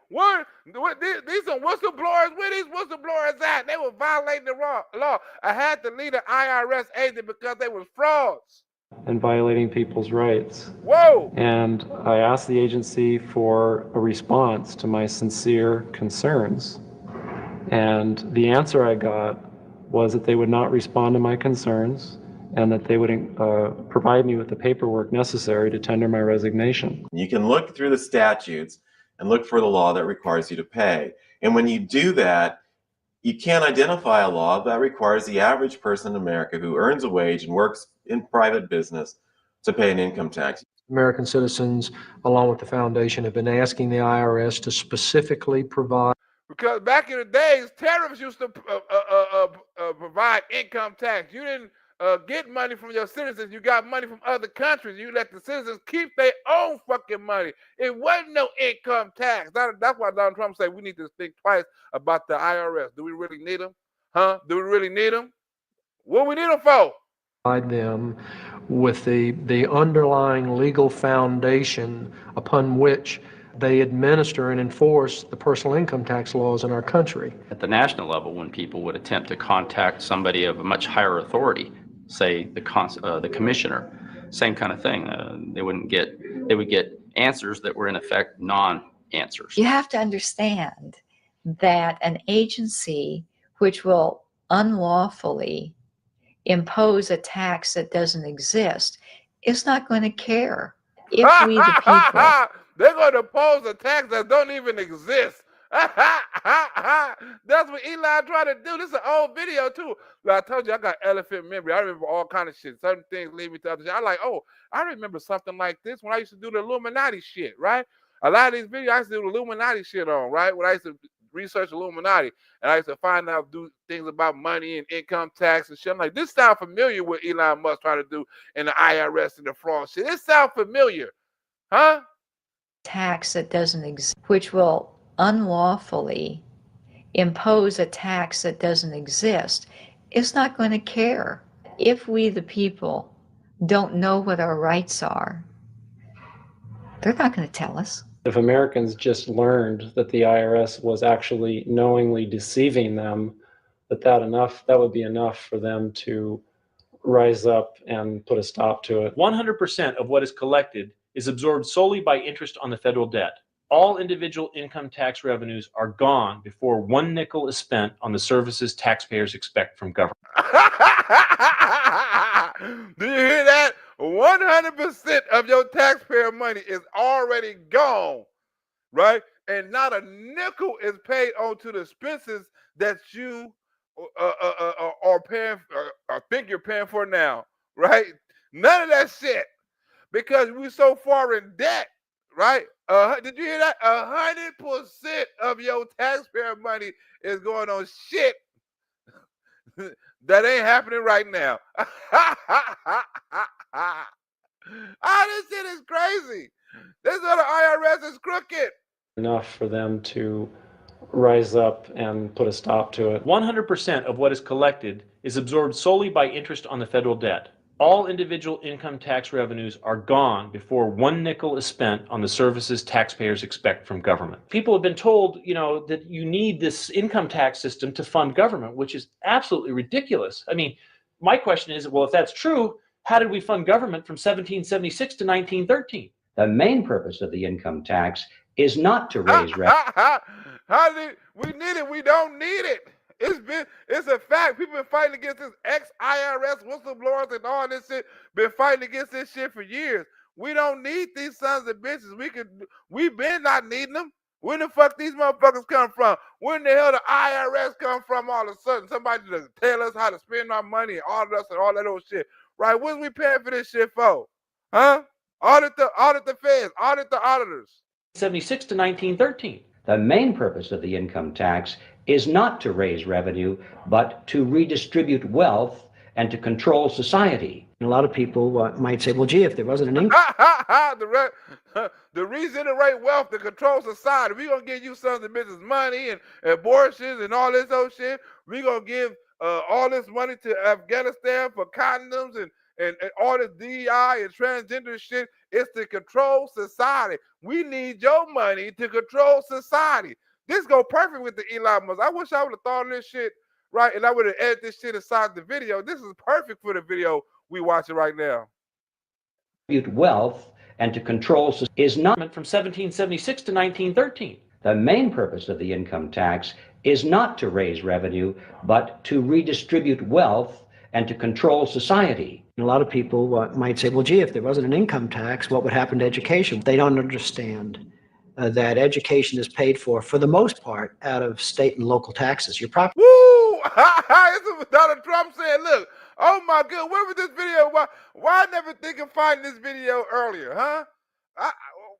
What these some whistleblowers? Where these whistleblowers at? They were violating the law. I had to leave the IRS agent because they was frauds And violating people's rights. Whoa! And I asked the agency for a response to my sincere concerns. And the answer I got was that they would not respond to my concerns and that they would provide me with the paperwork necessary to tender my resignation. You can look through the statutes and look for the law that requires you to pay. And when you do that, you can't identify a law that requires the average person in America who earns a wage and works in private business to pay an income tax. American citizens, along with the foundation, have been asking the IRS to specifically provide. Because back in the days, tariffs used to provide income tax. You didn't get money from your citizens. You got money from other countries. You let the citizens keep their own fucking money. It wasn't no income tax. That's why Donald Trump said we need to think twice about the IRS. Do we really need them? Huh? Do we really need them? What we need them for? Provide them with the underlying legal foundation upon which they administer and enforce the personal income tax laws in our country. At the national level, when people would attempt to contact somebody of a much higher authority, say the commissioner, same kind of thing. They would get answers that were in effect non-answers. You have to understand that an agency which will unlawfully impose a tax that doesn't exist is not going to care if we the people. They're going to impose a tax that don't even exist. That's what Elon tried to do. This is an old video too. Like I told you, I got elephant memory. I remember all kind of shit. Certain things lead me to other shit. I like, oh, I remember something like this when I used to do the Illuminati shit, right? A lot of these videos I used to do the Illuminati shit on, right? When I used to research Illuminati, and I used to find out, do things about money and income tax and shit. I'm like, this sounds familiar what Elon Musk trying to do in the IRS and the fraud shit. This sounds familiar, huh? Tax that doesn't exist, which will unlawfully impose a tax that doesn't exist, is not going to care if we the people don't know what our rights are. They're not going to tell us. If Americans just learned that the IRS was actually knowingly deceiving them, that would be enough for them to rise up and put a stop to it. 100% of what is collected is absorbed solely by interest on the federal debt. All individual income tax revenues are gone before 1 nickel is spent on the services taxpayers expect from government. Do you hear that? 100% of your taxpayer money is already gone, right? And not a nickel is paid onto the expenses that you are paying, or think you're paying for now, right? None of that shit, because we're so far in debt, right? Did you hear that? 100% of your taxpayer money is going on shit that ain't happening right now. This shit is crazy. This is what the IRS is crooked. Enough for them to rise up and put a stop to it. 100% of what is collected is absorbed solely by interest on the federal debt. All individual income tax revenues are gone before 1 nickel is spent on the services taxpayers expect from government. People have been told, that you need this income tax system to fund government, which is absolutely ridiculous. I mean, my question is, well, if that's true, how did we fund government from 1776 to 1913? The main purpose of the income tax is not to raise revenue. We need it. We don't need it. It's a fact. People been fighting against this ex-IRS whistleblowers and all this shit. Been fighting against this shit for years. We don't need these sons of bitches. We've been not needing them. Where the fuck these motherfuckers come from? Where in the hell the IRS come from all of a sudden? Somebody to tell us how to spend our money and audit us and all that old shit. Right? What are we paying for this shit for? Huh? Audit the feds, audit the auditors. 76 to 1913. The main purpose of the income tax is not to raise revenue, but to redistribute wealth and to control society. A lot of people might say, well, gee, if there wasn't an income... The regenerate wealth to control society. We're going to give you sons of bitches money and abortions and all this old shit. We're going to give all this money to Afghanistan for condoms and all this DEI and transgender shit. It's to control society. We need your money to control society. This go perfect with the Elon Musk. I wish I would have thought of this shit, right? And I would have edited this shit inside the video. This is perfect for the video we watching right now. Wealth and to control is not from 1776 to 1913. The main purpose of the income tax is not to raise revenue, but to redistribute wealth and to control society. A lot of people might say, well, gee, if there wasn't an income tax, what would happen to education? They don't understand that education is paid for the most part, out of state and local taxes. Your property. Woo! This is what Donald Trump said. Look, oh my God, where was this video? Why I never think of finding this video earlier, huh?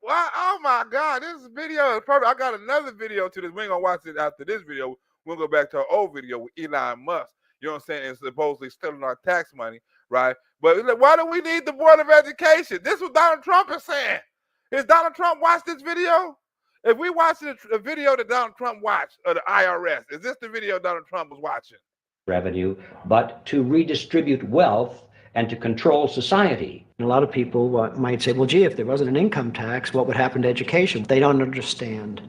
Oh my God, this video is perfect. I got another video to this. We ain't gonna watch it after this video. We'll go back to our old video with Elon Musk. You know what I'm saying? And supposedly stealing our tax money, right? But why do we need the Board of Education? This is what Donald Trump is saying. Is Donald Trump watched this video? If we watch a video that Donald Trump watched of the IRS, is this the video Donald Trump was watching? revenue, but to redistribute wealth and to control society. And a lot of people might say, well, gee, if there wasn't an income tax, what would happen to education? They don't understand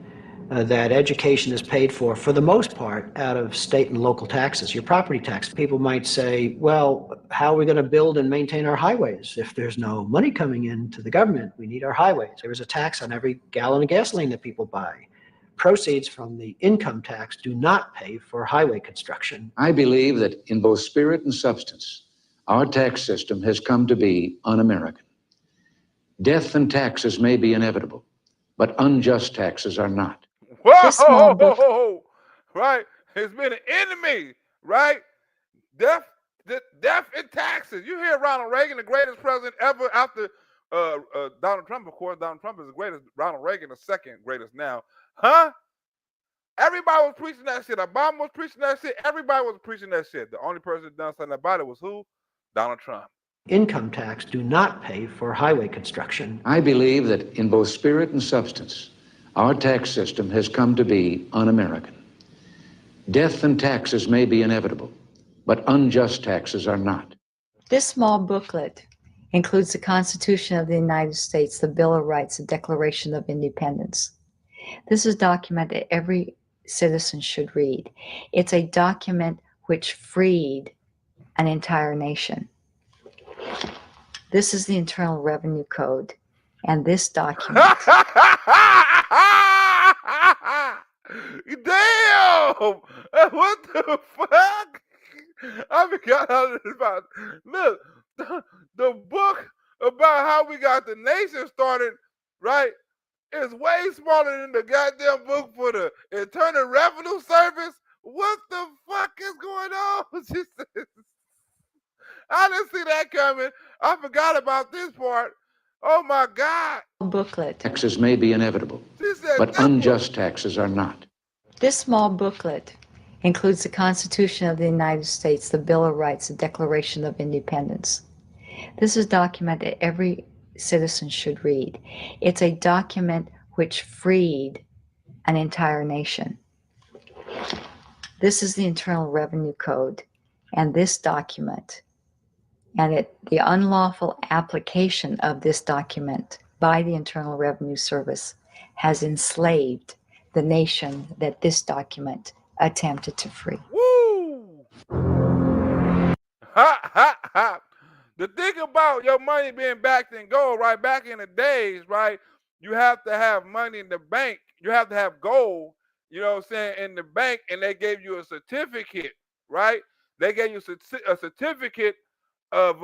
that education is paid for the most part, out of state and local taxes, your property tax. People might say, well, how are we going to build and maintain our highways if there's no money coming into the government? We need our highways. There is a tax on every gallon of gasoline that people buy. Proceeds from the income tax do not pay for highway construction. I believe that in both spirit and substance, our tax system has come to be un-American. Death and taxes may be inevitable, but unjust taxes are not. Whoa, right? It's been an enemy, right? Death and taxes. You hear Ronald Reagan, the greatest president ever after Donald Trump, of course. Donald Trump is the greatest. Ronald Reagan, the second greatest now. Huh? Everybody was preaching that shit. Obama was preaching that shit. Everybody was preaching that shit. The only person that done something about it was who? Donald Trump. Income tax do not pay for highway construction. I believe that in both spirit and substance, our tax system has come to be un-American. Death and taxes may be inevitable, but unjust taxes are not. This small booklet includes the Constitution of the United States, the Bill of Rights, the Declaration of Independence. This is a document that every citizen should read. It's a document which freed an entire nation. This is the Internal Revenue Code, and this document. Damn! What the fuck? I forgot how this about. Look, the book about how we got the nation started, right, is way smaller than the goddamn book for the Internal Revenue Service. What the fuck is going on? I didn't see that coming. I forgot about this part. Oh my God. Booklet. Taxes may be inevitable, but unjust taxes are not. This small booklet includes the Constitution of the United States, the Bill of Rights, the Declaration of Independence. This is a document that every citizen should read. It's a document which freed an entire nation. This is the Internal Revenue Code, and this document, and the unlawful application of this document by the Internal Revenue Service has enslaved the nation that this document attempted to free. Woo! Ha, ha, ha. The thing about your money being backed in gold, right, back in the days, right, you have to have money in the bank. You have to have gold, you know what I'm saying, in the bank, and they gave you a certificate, right? They gave you a certificate of,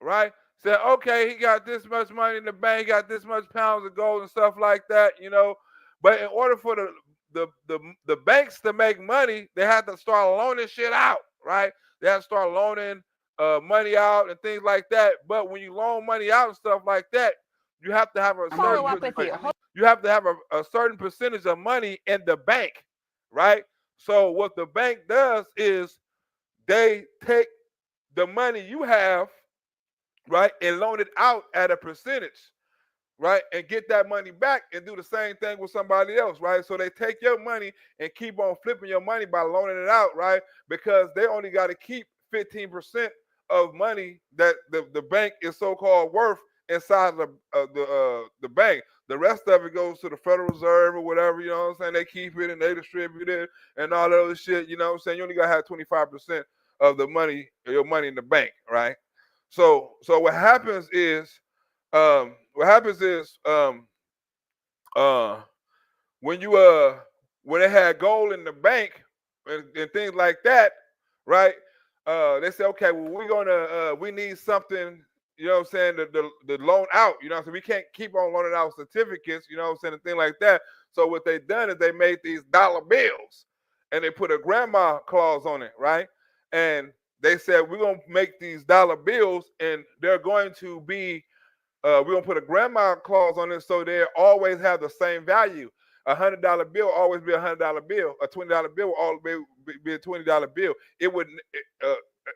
right? Said, okay, he got this much money in the bank, got this much pounds of gold and stuff like that, you know. But in order for the banks to make money, they had to start loaning shit out, right? They had to start loaning money out and things like that. But when you loan money out and stuff like that, you have to have a certain percentage of money in the bank, right? So what the bank does is they take the money you have, right, and loan it out at a percentage, right, and get that money back and do the same thing with somebody else, right? So they take your money and keep on flipping your money by loaning it out, right? Because they only got to keep 15% of money that the bank is so-called worth inside the bank. The rest of it goes to the Federal Reserve or whatever, you know what I'm saying? They keep it and they distribute it and all that other shit, you know what I'm saying? You only got to have 25% of the money, your money in the bank, right? So what happens is when they had gold in the bank and things like that, right? They say, okay, well, we need something, you know what I'm saying, the loan out, you know what I'm saying? We can't keep on loaning out certificates, you know what I'm saying, and things like that. So what they done is they made these dollar bills and they put a grandma clause on it, right? And they said, we're going to make these dollar bills and they're going to be, we're going to put a grandma clause on it so they always have the same value. $100 bill always be $100 bill. A $20 bill will always be a $20 bill. It would,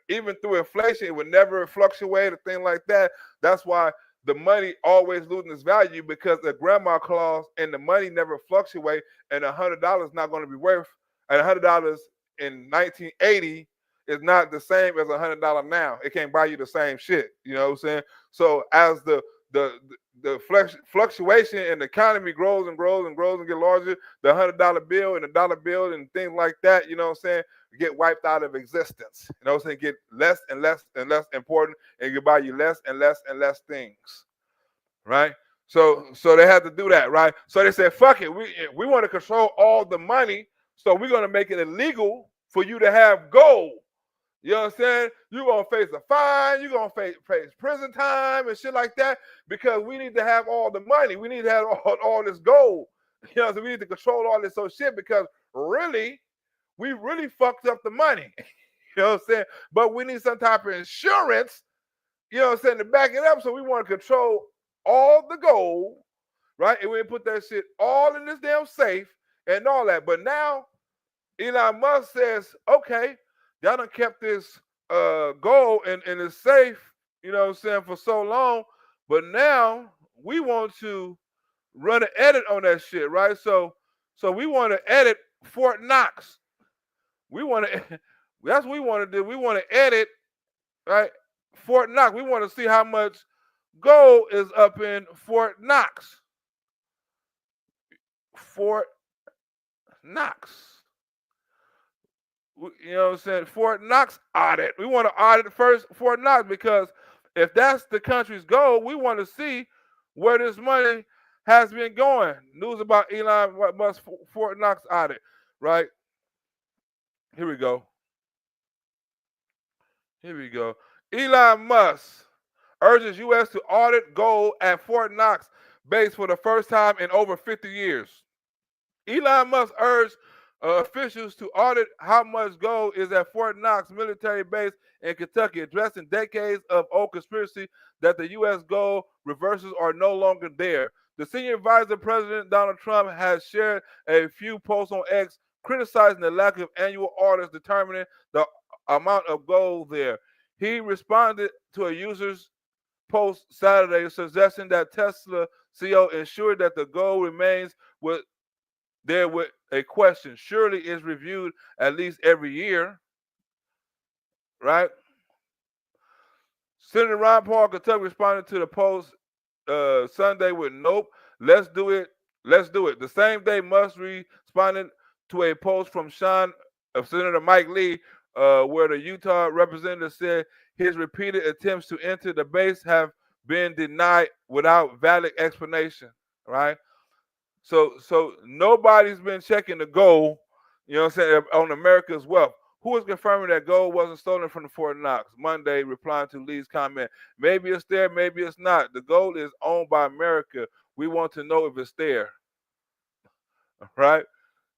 even through inflation, it would never fluctuate or thing like that. That's why the money always losing its value, because the grandma clause and the money never fluctuate, and $100 is not going to be worth and $100 in 1980 is not the same as $100 now. It can't buy you the same shit. You know what I'm saying? So as the fluctuation in the economy grows and grows and grows and get larger, the $100 bill and the dollar bill and things like that, you know what I'm saying, get wiped out of existence. You know what I'm saying? Get less and less and less important, and you buy you less and less and less things. Right? So they had to do that, right? So they said, fuck it, we want to control all the money, so we're gonna make it illegal for you to have gold. You know what I'm saying? You're going to face a fine. You're going to face prison time and shit like that, because we need to have all the money. We need to have all this gold. You know, so we need to control all this old shit, because really, we really fucked up the money. You know what I'm saying? But we need some type of insurance, you know what I'm saying, to back it up. So we want to control all the gold, right? And we put that shit all in this damn safe and all that. But now Elon Musk says, okay, y'all done kept this gold in the safe, you know what I'm saying, for so long, but now we want to run an edit on that shit, right? So we want to edit Fort Knox. We want to, that's what we want to do. We want to edit, right, Fort Knox. We want to see how much gold is up in Fort Knox. Fort Knox. You know what I'm saying? Fort Knox audit. We want to audit first Fort Knox, because if that's the country's goal, we want to see where this money has been going. News about Elon Musk Fort Knox audit, right? Here we go. Here we go. Elon Musk urges U.S. to audit gold at Fort Knox base for the first time in over 50 years. Elon Musk urged officials to audit how much gold is at Fort Knox military base in Kentucky, addressing decades of old conspiracy that the U.S. gold reversals are no longer there. The senior advisor, President Donald Trump, has shared a few posts on X criticizing the lack of annual audits determining the amount of gold there. He responded to a user's post Saturday suggesting that Tesla CEO ensured that the gold remains with a question. Surely is reviewed at least every year, right? Senator Ron Paul, Kentucky, responded to the post Sunday with nope, let's do it. Let's do it. The same day, Musk responded to a post from Senator Mike Lee, where the Utah representative said his repeated attempts to enter the base have been denied without valid explanation, right? So nobody's been checking the gold, you know what I'm saying, on America's wealth. Who is confirming that gold wasn't stolen from the Fort Knox? Monday, replying to Lee's comment, maybe it's there, maybe it's not. The gold is owned by America. We want to know if it's there, right?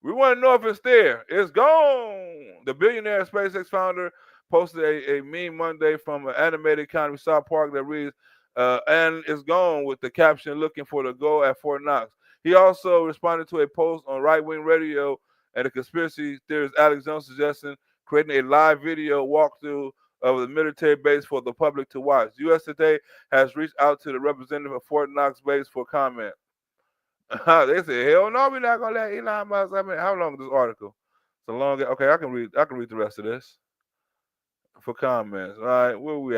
We want to know if it's there. It's gone. The billionaire SpaceX founder posted a meme Monday from an animated comedy South Park that reads, and it's gone, with the caption, looking for the gold at Fort Knox. He also responded to a post on right-wing radio and the conspiracy theorist Alex Jones suggesting creating a live video walkthrough of the military base for the public to watch. U.S. Today has reached out to the representative of Fort Knox base for comment. They said, hell no, we're not gonna let Elon Musk. I mean, how long is this article? It's a long. Okay, I can read the rest of this for comments. All right, where we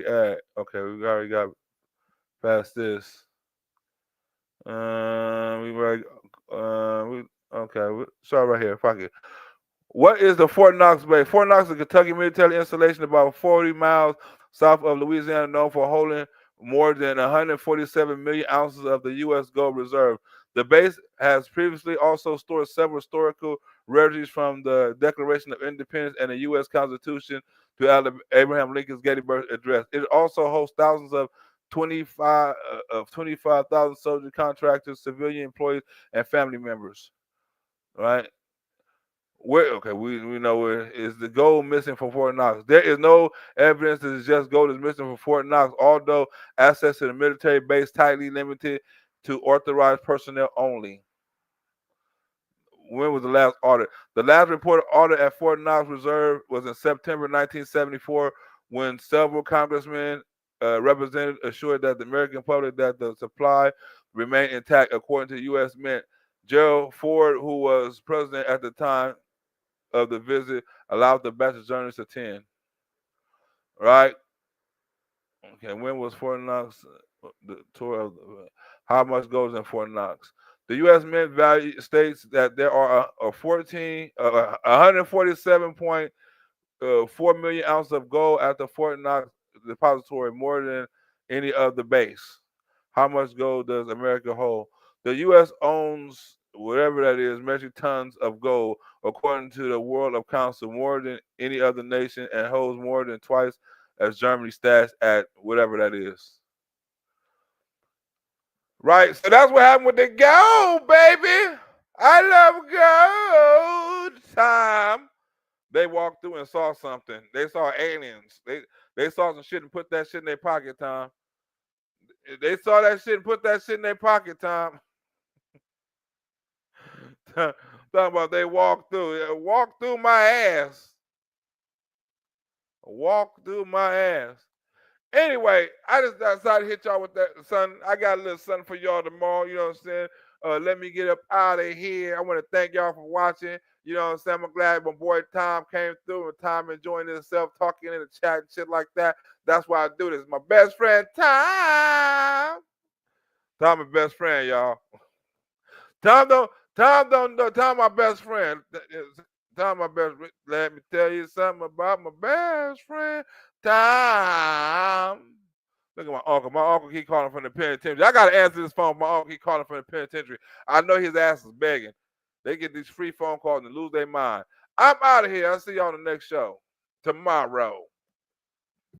at? Okay, we already got past this. Okay, sorry, right here. Fuck it. What is the Fort Knox base? Fort Knox is a Kentucky military installation about 40 miles south of Louisiana, known for holding more than 147 million ounces of the U.S. gold reserve. The base has previously also stored several historical rarities from the Declaration of Independence and the U.S. Constitution to Abraham Lincoln's Gettysburg Address. It also hosts thousands of 25,000 soldier contractors, civilian employees, and family members. Right? We know where is the gold missing from Fort Knox. There is no evidence that it's just gold is missing from Fort Knox, although access to the military base tightly limited to authorized personnel only. When was the last audit? The last reported audit at Fort Knox Reserve was in September 1974, when several congressmen representatives assured that the American public that the supply remained intact, according to U.S. Mint. Gerald Ford, who was president at the time, of the visit allows the bachelor journalists to attend. Right? Okay, when was Fort Knox the tour of how much goes in Fort Knox? The U.S. Mint value states that there are 147.4 million ounces of gold at the Fort Knox depository, more than any other base. How much gold does America hold? The U.S. owns whatever that is, metric tons of gold, according to the World of Council, more than any other nation, and holds more than twice as Germany stats at whatever that is. Right, so that's what happened with the gold, baby. I love gold. Time. They walked through and saw something. They saw aliens. They saw some shit and put that shit in their pocket, Tom. They saw that shit and put that shit in their pocket, Tom. Talking about they walked through. Walk through my ass. Walk through my ass. Anyway, I just decided to hit y'all with that, son. I got a little something for y'all tomorrow. You know what I'm saying? Let me get up out of here. I want to thank y'all for watching. You know what I'm saying? I'm glad my boy Tom came through and Tom enjoying himself, talking in the chat and shit like that. That's why I do this. My best friend, Tom. Tom, my best friend, y'all. Tom, my best friend. Tom, my best friend. Let me tell you something about my best friend, Tom. Look at my uncle. My uncle keep calling from the penitentiary. I got to answer this phone. My uncle keep calling from the penitentiary. I know his ass is begging. They get these free phone calls and lose their mind. I'm out of here. I'll see y'all on the next show tomorrow.